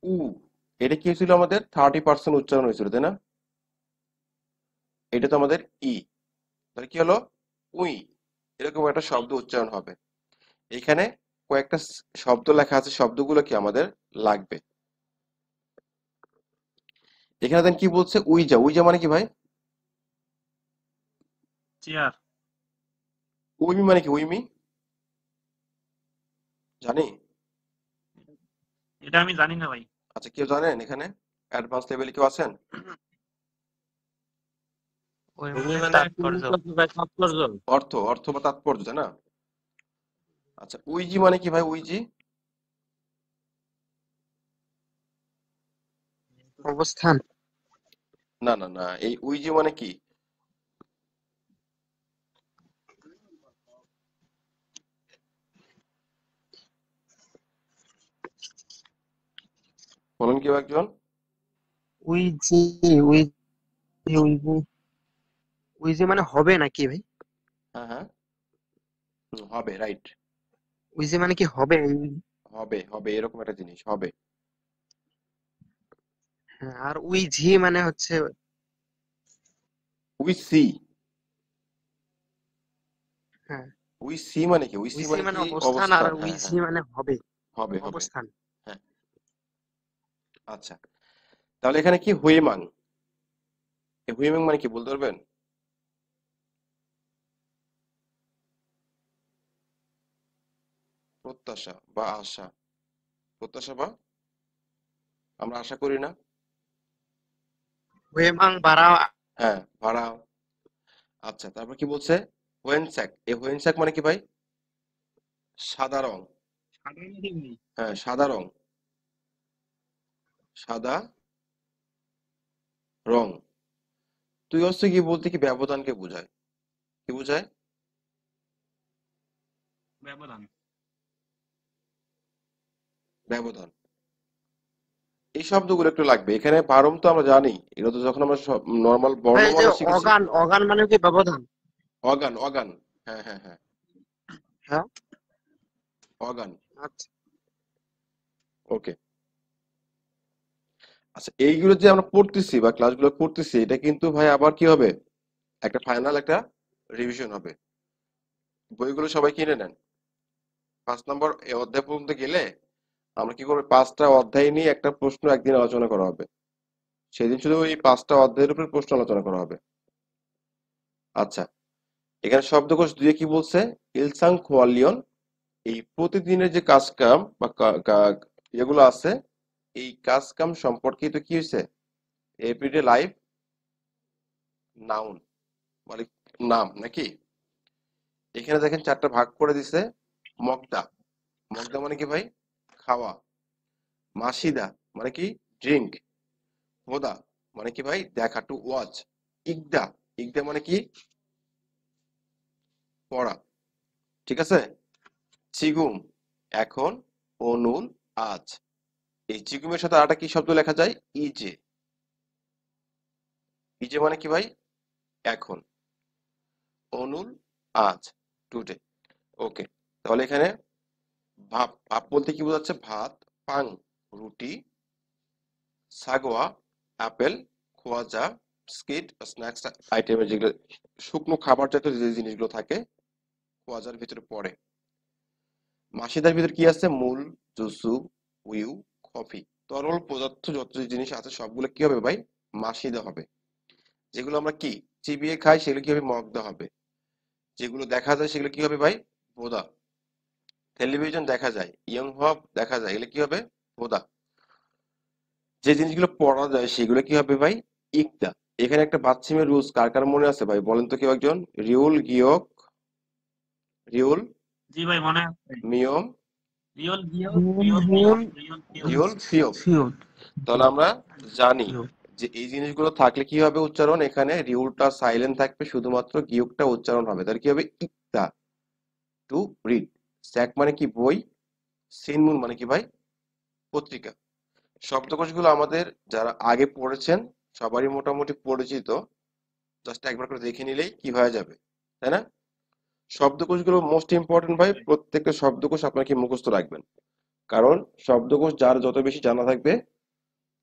উ, এটা কি ছিল আমাদের 30% উচ্চারণ হয়েছিল, তাই না? এটা তো আমাদের ই, তাহলে কি হলো উই, এরকম একটা শব্দ উচ্চারণ হবে। এখানে কয়েকটা শব্দ লেখা আছে, শব্দগুলো কি আমাদের লাগবে। এখানে দেন কি বলছে, উইজা, উইজা মানে কি ভাই? চেয়ার। উইমি মানে কি? উইমি জানি? এটা আমি জানি না ভাই। আচ্ছা, কেউ জানেন এখানে? অ্যাডভান্স লেভেলে কেউ আছেন? ওই ভূমি মানে মানে তাৎপর্য। তাৎপর্য। অর্থ, অর্থ বা তাৎপর্য, তাই না? আচ্ছা, উইজি মানে কি ভাই? উইজি অবস্থান। না না না, এই উইজি মানে কি? বলুন কেউ একজন। উই জি, উই জি, উই জি মানে হবে নাকি ভাই? হ্যাঁ হ্যাঁ, হবে, রাইট। উই জি মানে কি হবে? হবে হবে, এরকম একটা জিনিস হবে। হ্যাঁ, আর উই জি মানে হচ্ছে, উই সি, হ্যাঁ, উই সি মানে কি? উই উই সি সি মানে মানে কি? অবস্থান, আর অবস্থান, উই হ্যাঁ জি হ্যাঁ, মানে হবে, হবে হবে, অবস্থান। হ্যাঁ। আচ্ছা, তাহলে এখানে কি হুইমাং, এই হুইমাং মানে কি বলতে পারবেন? প্রত্যাশা বা আশা, প্রত্যাশা বা আমরা আশা করি না, ওয়েমাং বাড়া। হ্যাঁ ভাড়া। আচ্ছা, তারপর কি বলছে? হোয়েনস্যাক, এই হোয়েনস্যাক মানে কি ভাই? সাদা রং, সাধারণ কি ভাই? হ্যাঁ সাদা রং, সাদা রং। তুই হচ্ছে কি বলতে কি ব্যবধানকে বোঝায়, কি বোঝায়? ব্যবধান। ব্যবধান। এই শব্দগুলো একটু লাগবে এখানে। পারম তো আমরা জানি, এটা তো যখন আমরা নর্মাল ভাই এই যে বর্ণমালা শিখেছি। অগান, অগান মানে কি ব্যবধান? অগান, অগান, হ্যাঁ হ্যাঁ হ্যাঁ, হ্যাঁ, অগান। আচ্ছা। ওকে, আচ্ছা, এইগুলো যে আমরা পড়তেছি বা ক্লাসগুলো করতেছি, এটা কিন্তু ভাই আবার কি হবে, একটা ফাইনাল একটা রিভিশন হবে। বইগুলো সবাই কিনে নেন। 5 নম্বর অধ্যায় পর্যন্ত গেলে আমরা কি করবো, 5টা অধ্যায় নিয়ে একটা প্রশ্ন একদিন আলোচনা করা হবে। সেদিন শুধু এই 5টা অধ্যায়ের উপর প্রশ্ন আলোচনা করা হবে। আচ্ছা, এখানে শব্দকোষ দিয়ে কি বলছে? ইলসাং খোয়ালিয়ন, এই প্রতিদিনের যে কাজ কাম বা এগুলো আছে, এই কাজ কাম সম্পর্কিত কি হয়েছে? এভরিডে লাইফ নাউন, মানে নাম নাকি? এখানে দেখেন 4টা ভাগ করে দিছে। মগদা, মগদা মানে কি ভাই? খাওয়া। মাসিদা মানে কি? ড্রিঙ্ক। হোদা মানে কি ভাই? দেখা, টু ওয়াচ। ইগদা, ইগদা মানে কি? পড়া। ঠিক আছে? চিগুম, এখন, অনুল, আজ। এই চিগুমের সাথে আরেকটা কি শব্দ লেখা যায়? ইজে, ইজে মানে কি ভাই? এখন, অনুল, আজ, টুডে। ওকে, তাহলে এখানে ভাপ, ভাপ বলতে কি বোঝাচ্ছে? ভাত, পাং রুটি, সাগোয়া আপেল, খোয়াজা স্কিট স্ন্যাক্স আইটেমের যেগুলো শুকনো খাবার জাতীয় যে জিনিসগুলো থাকে, খোয়াজার ভিতরে পড়ে। মাসিদার ভিতরে কি আছে? মূল, জুসু, উইউ, কফি। তরল পদার্থ যত জিনিস আছে সবগুলো কি হবে ভাই? মাসিদা হবে। যেগুলো আমরা কি চিবিয়ে খাই সেগুলো কি হবে মগদা হবে। যেগুলো দেখা যায় সেগুলো কি হবে ভাই বোদা। টেলিভিশন দেখা যায়, ইয়ং হব দেখা যায়, এগুলো কি হবে বোদা। যে জিনিসগুলো পড়া যায় সেগুলো কি হবে ভাই ইকদা। এখানে একটা বাচ্চিমের রুলস কার কার মনে আছে ভাই বলেন তো কেউ একজন। রিউল গিয়ক, রিউল জি ভাই মনে আছে। মিয়ম রিয়ল গিয়ক, হুম রিয়ল হুম মিয়ম, রিয়ল গিয়ক। রিউল ফিয়ম। ফিওর তাহলে আমরা জানি ফিওর যে এই জিনিসগুলো থাকলে কি হবে উচ্চারণ, এখানে রিউলটা সাইলেন্ট থাকবে, শুধুমাত্র গিয়কটা উচ্চারণ হবে। তাহলে কি হবে ইকদা টু রিড। স্যাক মানে কি বই, সিনমুন মানে কি ভাই পত্রিকা। শব্দকোষগুলো আমাদের যারা আগে পড়েছেন সবারই মোটামুটি পরিচিত, জাস্ট একবার করে দেখে নিলেই কি হয়ে যাবে, তাই না? শব্দকোষগুলো মোস্ট ইম্পর্টেন্ট ভাই, প্রত্যেকটা শব্দকোষ আপনাকে মুখস্থ রাখবেন। কারণ শব্দকোষ যার যত বেশি জানা থাকবে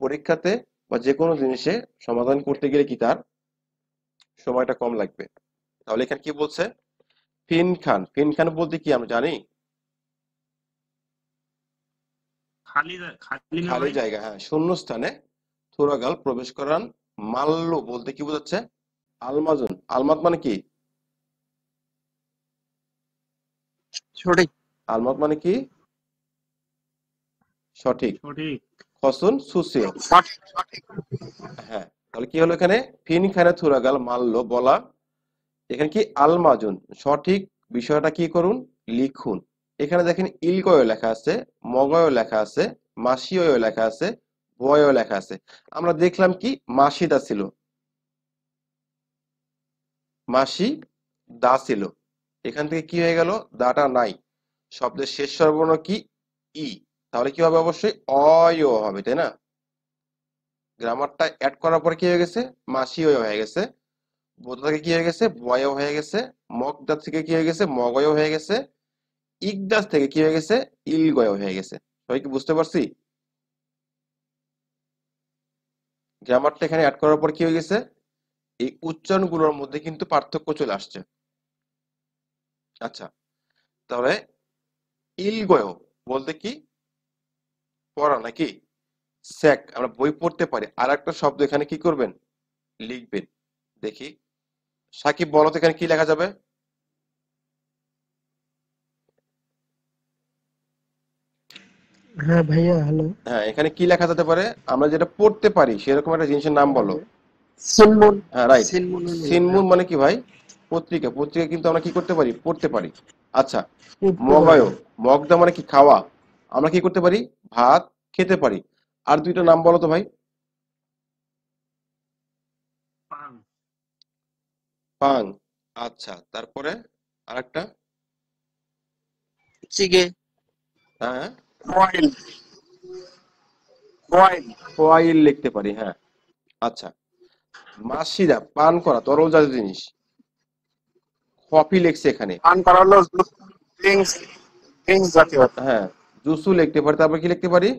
পরীক্ষাতে বা যে কোনো জিনিসে সমাধান করতে গেলে কি তার সময়টা কম লাগবে। তাহলে এখানে কি বলছে ফিন খান, ফিন খান বলতে কি আমরা জানি খালি না খালি ভাই? জায়গা, হ্যাঁ শূন্য স্থানে থোড়াগাল প্রবেশ করান। মাল্য বলতে কি বোঝাচ্ছে আলমাজন, আলমাত মানে কি সঠিক। আলমাত মানে কি সঠিক। সঠিক। খসুন সুসিও। সঠিক। হ্যাঁ তাহলে কি হলো এখানে ফিন খানে থোড়াগাল মাল্য বলা, এখানে কি আলমাজুন সঠিক বিষয়টা কি করুন লিখুন। এখানে দেখেন ইলগয় লেখা আছে, মগয় লেখা আছে, মাসিও লেখা আছে, বয়ও লেখা আছে। আমরা দেখলাম কি মাসিদা ছিল, মাসি দা ছিল। এখান থেকে কি হয়ে গেল দাটা নাই, শব্দের শেষ স্বরবর্ণ কি ই, তাহলে কি হবে অবশ্যই অয় হবে, তাই না? গ্রামারটা অ্যাড করার পরে কি হয়ে গেছে মাসিও হয়ে গেছে, বোধ থেকে কি হয়ে গেছে বয়ও হয়ে গেছে, মগদা থেকে কি হয়ে গেছে মগয়ও হয়ে গেছে, ইকদাস থেকে কি হয়ে গেছে ইলগয় হয়ে গেছে। সবাই কি বুঝতে পারছি? গ্রামারটা এখানে অ্যাড করার পর কি হয়ে গেছে এই উচ্চারণগুলোর মধ্যে কিন্তু পার্থক্য চলে আসছে। আচ্ছা তাহলে ইলগয় বলতে কি পড়া নাকি স্যাক, আমরা বই পড়তে পারি। আর একটা শব্দ এখানে কি করবেন লিখবেন, দেখি সাকিব বলো তো এখানে কি লেখা যাবে। হ্যাঁ ভাইয়া হ্যালো হ্যাঁ এখানে কি লেখা যেতে পারে আমরা যেটা পড়তে পারি সেরকম একটা জিনিসের নাম বলো। সিনমুন। হ্যাঁ রাইট। সিনমুন সিনমুন মানে কি ভাই পত্রিকা, পত্রিকা কিন্তু আমরা কি করতে পারি পড়তে পারি। আচ্ছা পড়তে মগয়, পারি মগদা মানে কি খাওয়া, আমরা কি করতে পারি ভাত খেতে পারি। আর দুইটা নাম বলো তো ভাই। পান। পাং, আচ্ছা তারপরে আরেকটা চিগে। হ্যাঁ বয়েল। বয়েল। ফয়েল লিখতে পারি, হ্যাঁ। আচ্ছা মাসিদা পান করা তরল জাতীয় জিনিস, কফি লিখছে এখানে, পান করা হলো ড্রিঙ্কস। ড্রিঙ্কস জাতীয়। হ্যাঁ জুসু লিখতে পারি। তারপর কি লিখতে পারি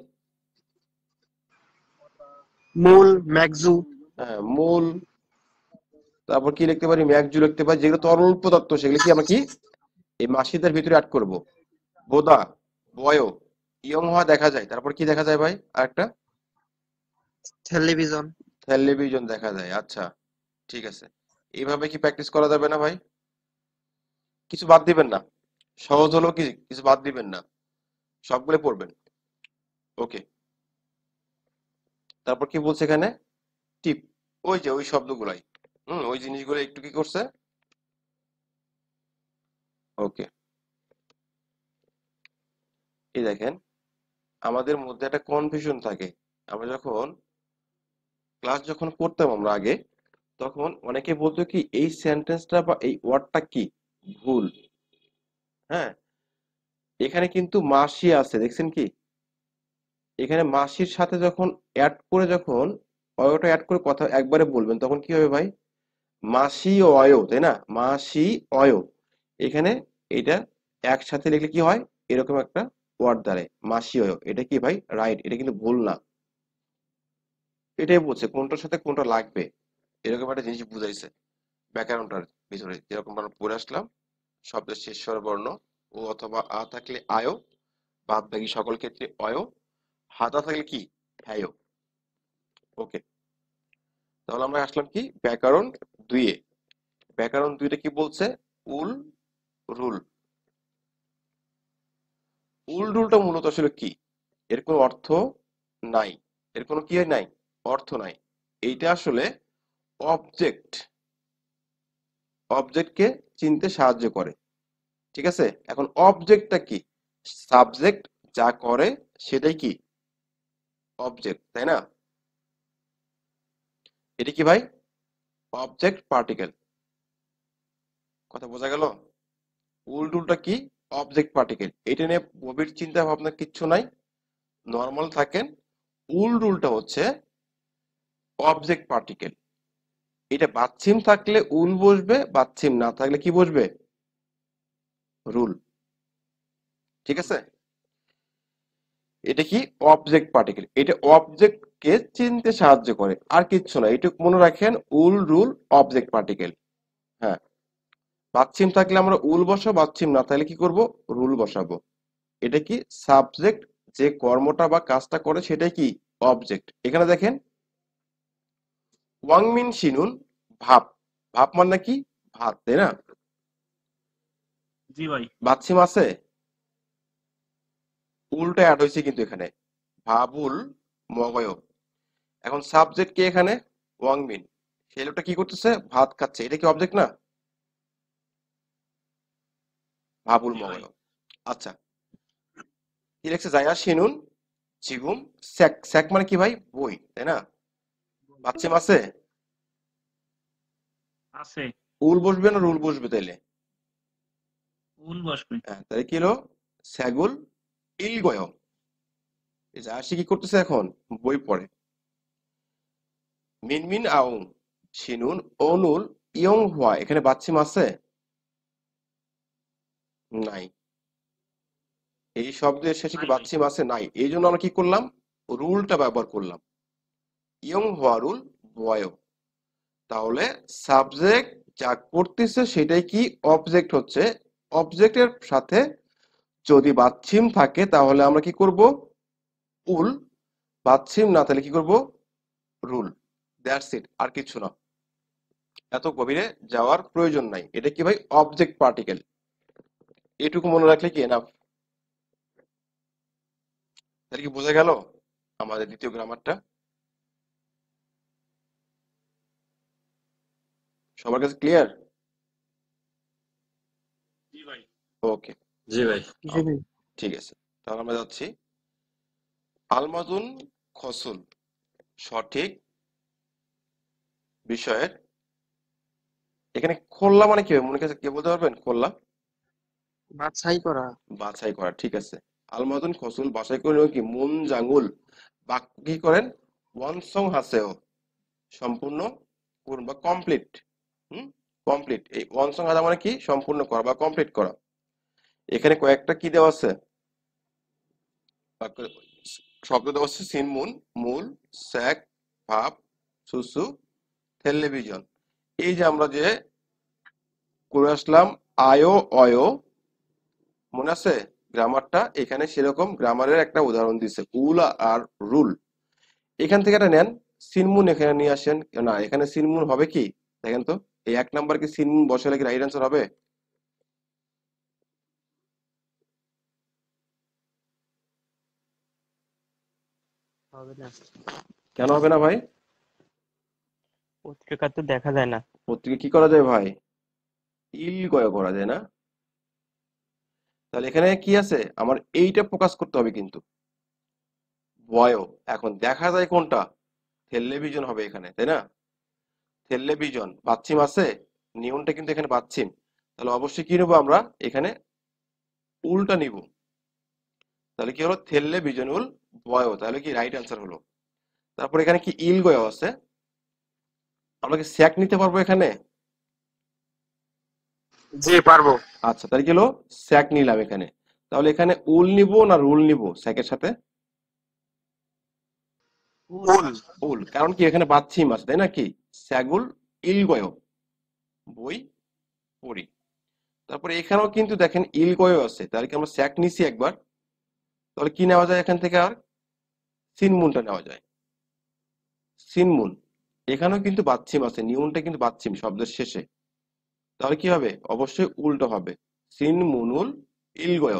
মূল, ম্যাগজু। হ্যাঁ মূল। তারপর কি লিখতে পারি ম্যাগজু লিখতে পারি। যেগুলো তরল পদার্থ সেগুলো কি আমরা কি এই মাসিদার ভিতরে অ্যাড করব। বোদা বয় ইয়ং হওয়া দেখা যায়। তারপর কি দেখা যায় ভাই আরেকটা টেলিভিশন। টেলিভিশন দেখা যায়। আচ্ছা ঠিক আছে, এইভাবে কি প্র্যাকটিস করা যাবে না ভাই? কিছু বাদ দিবেন না, সহজ হলেও কি কিছু বাদ দিবেন না, সবগুলো পড়বেন। ওকে তারপর কি বলছে এখানে টিপ, ওই যে ওই শব্দগুলাই, ওই জিনিসগুলো একটু কি করছে। ওকে এই দেখেন আমাদের মধ্যে একটা কনফিউশন থাকে। আমরা যখন ক্লাস যখন করতাম আমরা আগে, তখন অনেকে বলতো কি এই সেন্টেন্সটা বা এই ওয়ার্ডটা কি ভুল। হ্যাঁ এখানে কিন্তু মাসি আছে দেখছেন কি, এখানে মাসির সাথে যখন অ্যাড করে যখন অয়টা অ্যাড করে কথা একবারে বলবেন তখন কি হবে ভাই মাসি অয়, তাই না? মাসি অয়, এখানে এটা একসাথে লিখলে কি হয় এরকম একটা ওয়ার্ড দাঁড়ায় মাসি অয়। এটা কি ভাই রাইট, এটা কিন্তু ভুল না। এটাই বলছে কোনটার সাথে কোনটা লাগবে, এরকম একটা জিনিস বুঝাইছে ব্যাকরণটার ভিতরে। যেরকম আমরা পড়ে আসলাম শব্দের শেষ স্বর বর্ণ ও অথবা আ থাকলে আয়, বাদ বাকি সকল ক্ষেত্রে অয়, হাতা থাকলে কি হ্যায়। ওকে তাহলে আমরা আসলাম কি ব্যাকরণ 2-এ। ব্যাকরণ 2-টা কি বলছে? উল রুল। উল রুলটা মূলত আসলে কি? এর কোনো অর্থ নাই। এর কোনো কি নাই? অর্থ নাই। এইটা আসলে অবজেক্ট, অবজেক্টকে চিনতে সাহায্য করে। ঠিক আছে? এখন অবজেক্টটা কি? সাবজেক্ট যা করে সেটাই কি অবজেক্ট, তাই না? এটা কি ভাই? Object particle. কথা বোঝা গেল? উল রুলটা কি? Object particle. এটা নিয়ে গভীর চিন্তা ভাবনা কিচ্ছু নাই, নর্মাল থাকেন। উল রুলটা হচ্ছে অবজেক্ট পার্টিকেল। এটা বাচ্ছিম থাকলে উল বসবে, বাচ্ছিম না থাকলে কি বসবে? রুল। ঠিক আছে? এটা কি অবজেক্ট পার্টিকেল। এটা অবজেক্টকে চিনতে সাহায্য করে, আর কিচ্ছু না। এটুকু মনে রাখেন, উল রুল অবজেক্ট পার্টিকেল। হ্যাঁ, বাচ্ছিম থাকলে আমরা উল বসাবো, বাচ্ছিম না থাকলে কি করব? রুল বসাবো। এটা কি সাবজেক্ট যে কর্মটা বা কাজটা করে সেটাই কি অবজেক্ট। এখানে দেখেন ওয়াং মিন শিনুন ভাব। ভাব মানে কি? ভাত, তাই না? জি ভাই। বাচ্ছিম আছে, উলটা অ্যাড হয়েছে কিন্তু এখানে, ভাবুল মগয়। এখন সাবজেক্ট কে এখানে? ওয়াং মিন। সেই লোকটা কি করতেছে? ভাত খাচ্ছে। এটা কি অবজেক্ট না? ভাবুল জি ভাই। মগয়। আচ্ছা, কি লিখছে? জায়া শিনুন জিগুম স্যাক। স্যাক মানে কি ভাই? বই, তাই না? বাচ্চিম আছে, আছে। উল বসবে না রুল বসবে তাইলে? উল বসবে। হ্যাঁ, তাহলে কি হলো? স্যাগুল ইল গয়। এই যে আশি কি করতেছে এখন? বই পড়ে। মিনমিন আউং শিনুন অনুল ইয়ং হুয়া। এখানে বাচ্চিম আছে? নাই। এই শব্দের শেষে কি নাই ভাই। বাচ্চিম আছে? নাই। এই জন্য আমরা কি করলাম? রুলটা ব্যবহার করলাম, ইয়ং হুয়া রুল বয়। তাহলে সাবজেক্ট যা করতেছে সেটাই কি অবজেক্ট হচ্ছে। অবজেক্টের সাথে যদি বাচ্চিম থাকে তাহলে আমরা কি করব? উল। বাচ্চিম না তাহলে কি করব? রুল। দ্যাটস ইট, আর কিছু না। এত গভীরে যাওয়ার প্রয়োজন নাই। এটা কি ভাই? Object particle. এটুকু মনে রাখলে কি এনাফ। তাহলে কি বোঝা গেল আমাদের দ্বিতীয় গ্রামারটা? সবার কাছে ক্লিয়ার? জি ভাই। ওকে, জি ভাই। জি ভাই। ঠিক আছে। তাহলে আমরা যাচ্ছি আলমাদুন খসুল। সঠিক বিষয়ের। এখানে খোল্লা মানে কি? মনে কাছে কে বলতে পারবেন? খোল্লা বাছাই করা। বাছাই করা। ঠিক আছে। আলমাদুন খসুল বাছাই করে কি মুন জাঙ্গুল বাক্য কি করেন? ওয়ানসং হাসেও সম্পূর্ণ করুন বা কমপ্লিট। হুম, কমপ্লিট। এই ওয়ানসং হাসা মানে কি? সম্পূর্ণ করা বা কমপ্লিট করা। এখানে কয়েকটা কি দেওয়া আছে? বাক্য শব্দ দেওয়া আছে সিনমুন, মূল, স্যাক, ভাব, সুসু, টেলিভিশন। এই যে আমরা যে করে আসলাম আয়ো অয়ো, মনে আছে গ্রামারটা? এখানে সেরকম গ্রামারের একটা উদাহরণ দিছে, উল আর রুল। এখান থেকে এটা নেন। সিনমুন এখানে নিয়ে আসেন। না, এখানে সিনমুন হবে কি? দেখেন তো, এই 1 নাম্বার কি সিনমুন বসালে কি রাইট অ্যান্সার হবে? হবে না, কেন হবে না ভাই? পত্রিকা তো দেখা যায় না। পত্রিকা কি করা যায় ভাই? ইল গয় করা যায় না? তাহলে এখানে কি আছে? আমার এইটা ফোকাস করতে হবে কিন্তু। বয়। এখন দেখা যায় কোনটা? টেলিভিশন হবে এখানে, তাই না? টেলিভিশন বাচ্চিম আছে, নিয়নটা কিন্তু এখানে বাচ্চিম। তাহলে অবশ্যই কি নেবো আমরা? এখানে উলটা নিব। তাহলে কি হলো? টেলিভিশন উল বয়। তাহলে কি রাইট অ্যান্সার হলো। তারপর এখানে কি ইল গয় আছে? আমরা কি স্যাক নিতে পারবো এখানে? জি পারবো। আচ্ছা, তাহলে কি হলো? স্যাক নিলাম এখানে। তাহলে এখানে উল নিব না রুল নিব স্যাকের সাথে? উল। উল। কারণ কি এখানে বাচ্চিম আছে, তাই না? কি স্যাগুল ইল গয়, বই পড়ি। তারপরে এখানেও কিন্তু দেখেন ইল গয় আছে। তাহলে কি আমরা স্যাক নিছি একবার। তাহলে কি নেওয়া যায় এখান থেকে? আর সিনমুনটা নেওয়া যায়। সিনমুন। এখানেও কিন্তু বাচ্ছিম আছে, নিউনটা কিন্তু বাচ্ছিম শব্দের শেষে। তাহলে কি হবে? অবশ্যই উল্টো হবে, সিন মুনুল ইলগয়।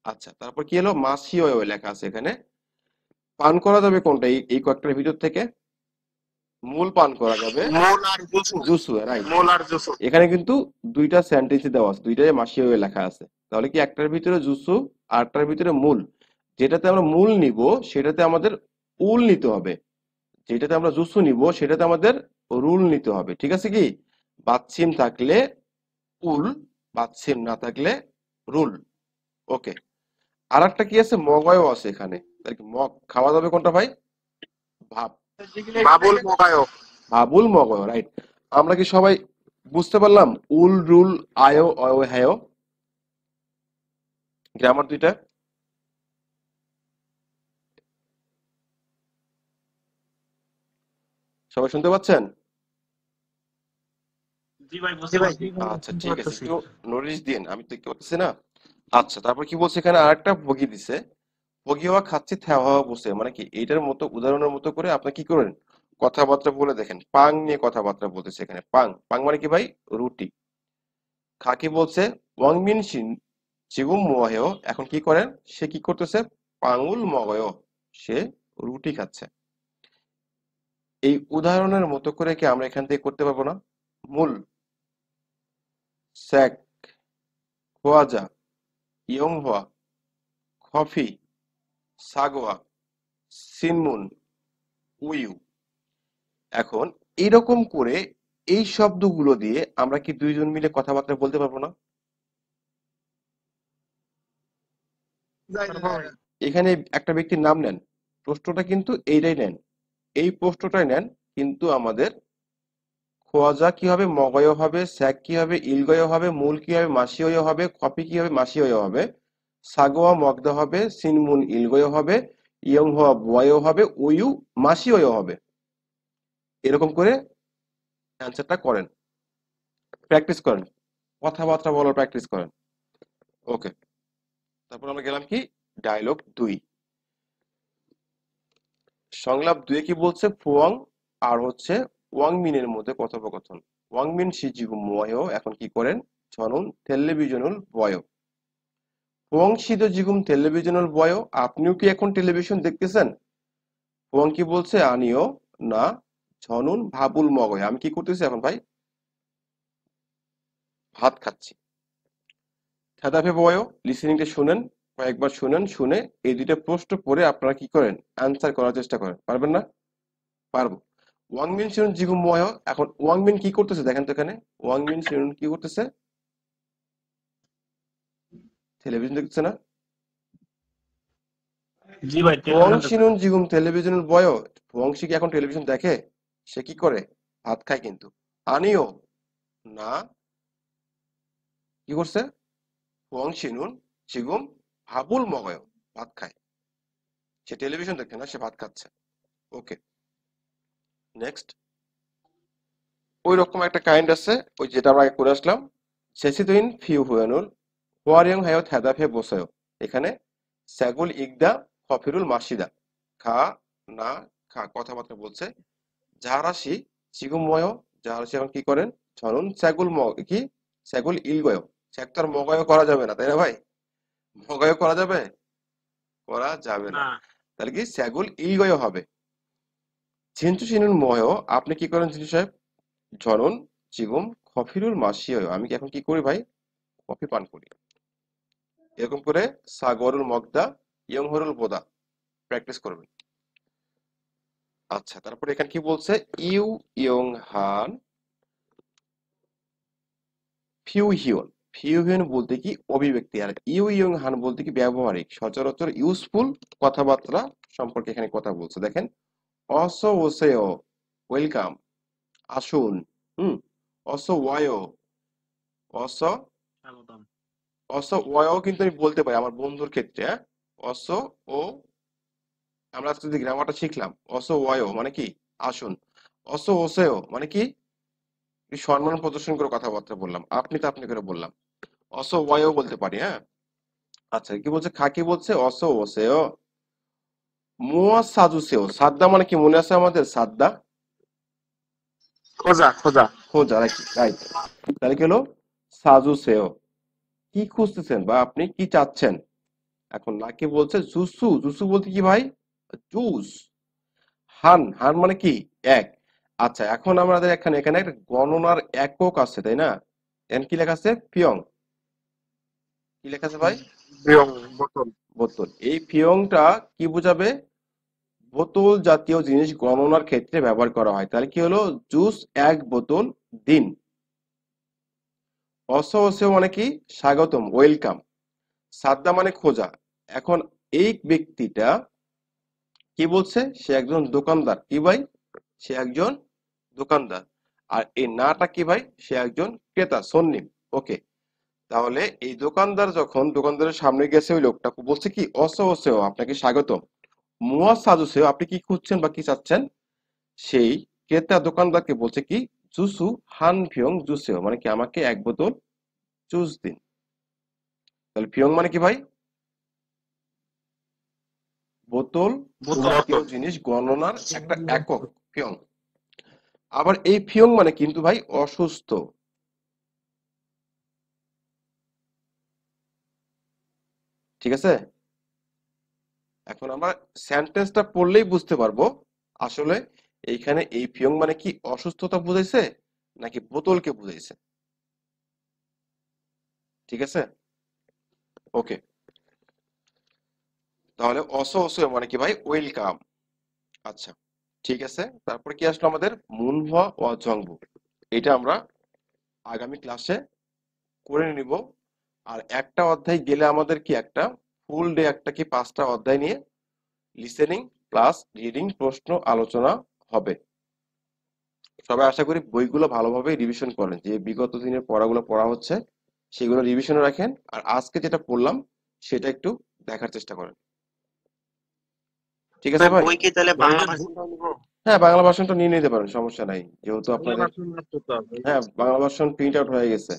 আচ্ছা, তারপর কি হলো? মাসিও লেখা আছে এখানে। পান করা যাবে কোনটা এই কয়েকটার ভিতর থেকে? মূল পান করা যাবে, মূল আর জুসু। জুসু, রাইট। মূল আর জুসু। এখানে কিন্তু দুইটা সেন্টেন্স দেওয়া আছে, দুইটাই মাসিও লেখা আছে। তাহলে কি একটার ভিতরে জুসু আর একটার ভিতরে মূল? যেটাতে আমরা মূল নিব সেটাতে আমাদের উল নিতে হবে, যেটাতে আমরা জুসু নিব সেটাতে আমাদের রুল নিতে হবে। ঠিক আছে কি? বাচ্ছিম থাকলে উল, বাচ্ছিম না থাকলে রুল। ওকে। আর একটা কি আছে? মগয়ও আছে এখানে। তাহলে কি মগ খাওয়া যাবে কোনটা ভাই? ভাব, বাবুল মোগায়ো। ভাবুল মগয়, রাইট। আমরা কি সবাই বুঝতে পারলাম উল, রুল, আয়ো, অয়, হ্যায় গ্রামার দুইটা? সবাই শুনতে পাচ্ছেন? জি ভাই, জি বুঝতে ভাই। পারছি। আচ্ছা ঠিক আছে, একটু নোটিশ দিন, আমি তো দেখতে পাচ্ছি না। আচ্ছা, তারপর কি বলছে এখানে? আরেকটা ভগি দিছে, ভগি হওয়া খাচ্ছি থ্যা হওয়া বসে, মানে কি এইটার মতো উদাহরণের মতো করে আপনি কি করেন কথাবার্তা বলে দেখেন। পাং নিয়ে কথাবার্তা বলতেছে এখানে। পাং, পাং মানে কি ভাই? রুটি। খাকি বলছে ওয়াংমিন শিন জিগুম মুয়াহেও, এখন কি করেন? সে কি করতেছে? পাঙ্গুল মগয়, সে রুটি খাচ্ছে। এই উদাহরণের মতো করে কি আমরা এখান থেকে করতে পারবো না? মূল, স্যাক, খোয়াজা, ইয়ংহোয়া, কফি, সাগোয়া, সিনমুন, উইউ। এখন এরকম করে এই শব্দগুলো দিয়ে আমরা কি দুইজন মিলে কথাবার্তা বলতে পারবো না? এখানে একটা ব্যক্তির নাম নেন, প্রশ্নটা কিন্তু এইটাই নেন, এই প্রশ্নটাই নেন, কিন্তু আমাদের খোয়াজা কি হবে? মগয় হবে। স্যাক কি হবে? ইলগয় হবে। মূল কি হবে? মাসিয় হবে। কফি কি হবে? মাসিয় হবে। সাগোয়া মগদা হবে। সিনমুন ইলগয় হবে। ইয়ং হওয়া বয় হবে। উইউ মাসিয় হবে। এরকম করে অ্যান্সারটা করেন, প্র্যাকটিস করেন, কথাবার্তা বলার প্র্যাকটিস করেন। ওকে, তারপর আমরা গেলাম কি ডায়লগ 2। সংলাপ 2 কি বলছে? ফুয়াং আর হচ্ছে ওয়াং মিনের মধ্যে কথোপকথন। ওয়াং মিন সিজিগু ময়, এখন কি করেন? ছনুন টেলিভিশনুল বয়। ফুয়াং সিদো জিগুম টেলিভিশনুল বয়, আপনিও কি এখন টেলিভিশন দেখতেছেন? ফুয়াং কি বলছে? আনিও না ছনুন ভাবুল মগয়, আমি কি করতেছি এখন ভাই? ভাত খাচ্ছি। থেদাফে বয়, লিসেনিংটা শুনেন, কয়েকবার শুনেন, শুনে এই দুইটা প্রশ্ন পড়ে আপনারা কি করেন? অ্যান্সার করার চেষ্টা করেন। পারবেন না? পারবো। ওয়াং মিন শিনুন জিগুম ময়, এখন ওয়াং মিন কি করতেছে দেখেন তো এখানে। ওয়াং মিন শিনুন কি করতেছে? টেলিভিশন দেখতেছে না? জি ভাই, ওয়াং টেলিভিশন শিনুন জিগুম টেলিভিশনের বয়, ওয়াংশি কি এখন টেলিভিশন দেখে? সে কি করে? ভাত খায় কিন্তু। আনিও না কি করছে? ওয়াং শিনুন জিগুম ভাবুল মগয়, ভাত খায়। সে টেলিভিশন দেখে না, সে ভাত খাচ্ছে। ওকে, নেক্সট। ওই রকম একটা কাইন্ড আছে, ওই যেটা আমরা আগে করে আসলাম। সেসিদুইন ফিউ হুয়ানুল হোয়ারিয়ং হায়ো থেদাফে বসায়ও, এখানে স্যাগুল ইগদা ফফিরুল মাসিদা, খা না খা কথাবার্তা বলছে। জাহারাশি চিগুময়, জাহারাশি এখন কি করেন? ছনুন স্যাগুল কি স্যাগুল ইলগয়, স্যাগ তো আর মগয় করা যাবে না, তাই না ভাই? মগয় করা যাবে? করা যাবে না। না। তাহলে কি স্যাগুল ইলগয় হবে। ঝিনচু সিনুন ময়, আপনি কি করেন ঝিনচু সাহেব? ঝনন চিগুম কফিরুল মাসিয়, আমি কি এখন কি করি ভাই? কফি পান করি। এরকম করে সাগরুল মগদা ইয়ং হরুল বোদা প্র্যাকটিস করবেন। আচ্ছা, তারপরে এখানে কি বলছে? ইউ ইয়ং হান ফিউ হিয়ন। ফিউ হিয়ন বলতে কি অভিব্যক্তি, আর ইউ ইয়ং হান বলতে কি ব্যবহারিক, সচরাচর ইউজফুল কথাবার্তা সম্পর্কে এখানে কথা বলছে। দেখেন, অসো ওসেও ওয়েলকাম, আসুন। হুম। অসো ওয়ায়ো, অস স্বাগতম। অস ওয়াও কিন্তু আমি বলতে পারি আমার বন্ধুর ক্ষেত্রে, হ্যাঁ। অস ও, আমরা আজকে যদি গ্রামারটা শিখলাম, অস ওয়ায়ো মানে কি আসুন। অস ওসেও মানে কি সম্মান প্রদর্শন করে কথাবার্তা বললাম, আপনি তো আপনি করে বললাম। অস ওয়ায়ো বলতে পারি, হ্যাঁ। আচ্ছা, কি বলছে? খাকি বলছে অস ওসেও মুয়া সাজুসেও, সাদ্দা মানে কি মনে আছে আমাদের? সাদ্দা, খোঁজা খোঁজা। খোঁজা, রাইট। তাহলে কি হলো সাজু সেও, কি খুঁজতেছেন বা আপনি কি চাচ্ছেন। এখন নাকি বলছে জুসু, জুসু বলতে কি ভাই, জুস। হান, হান মানে কি, এক। আচ্ছা, এখন আমাদের এখানে এখানে একটা গণনার একক আছে, তাই না? এখানে কি লেখা আছে, পিয়ং। কি লেখা আছে ভাই, বিয়ং বোতল। বোতল। এই পিয়ংটা কি বোঝাবে, বোতল জাতীয় জিনিস গণনার ক্ষেত্রে ব্যবহার করা হয়। তাহলে কি হলো, জুস এক বোতল দিন। অসো অসেও মানে কি, স্বাগতম, ওয়েলকাম। সাদ্দা মানে খোঁজা। এখন এই ব্যক্তিটা কি বলছে, সে একজন দোকানদার। কি ভাই, সে একজন দোকানদার। আর এই নাটা কি ভাই, সে একজন ক্রেতা, সন্নিম। ওকে, তাহলে এই দোকানদার যখন দোকানদারের সামনে গেছে, ওই লোকটা বলছে কি, অসো অসেও, আপনাকে স্বাগতম। মুয়া সাজুসেও, আপনি কি খুঁজছেন বা কি চাচ্ছেন। সেই ক্রেতা দোকানদারকে বলছে কি, জুসু হান ফিয়ং জুসেও, মানে কি আমাকে এক বোতল জুস দিন। তাহলে ফিয়ং মানে কি ভাই, বোতল জাতীয় জিনিস গণনার একটা একক, ফিয়ং। আবার এই ফিয়ং মানে কিন্তু ভাই অসুস্থ। ঠিক আছে, এখন আমরা সেন্টেন্সটা পড়লেই বুঝতে পারবো আসলে এইখানে এই ফিয়ং মানে কি অসুস্থতা বুঝাইছে নাকি বোতলকে বুঝাইছে। ঠিক আছে, ওকে। তাহলে অসো অসো মানে কি ভাই, ওয়েলকাম। আচ্ছা, ঠিক আছে। তারপরে কি আসলো আমাদের, মুনভা ও জংবু। এটা আমরা আগামী ক্লাসে করে নিব। আর একটা অধ্যায় গেলে আমাদের কি একটা ফুল ডে, একটা কি 5টা অধ্যায় নিয়ে লিসেনিং প্লাস রিডিং প্রশ্ন আলোচনা হবে। সবাই আশা করি বইগুলো ভালোভাবে রিভিশন করেন, যে বিগত দিনের পড়াগুলো পড়া হচ্ছে সেগুলো রিভিশনে রাখেন। আর আজকে যেটা পড়লাম সেটা একটু দেখার চেষ্টা করেন। ঠিক আছে ভাই, বই কি তাহলে বাংলা ভাষাটাও নিবো? হ্যাঁ বাংলা ভার্সনটা নিয়ে নিতে পারেন, সমস্যা নাই, যেহেতু বাংলা আপনাদের, ভাষণ রাখতে তো হবে। হ্যাঁ বাংলা ভার্সন প্রিন্ট আউট হয়ে গেছে।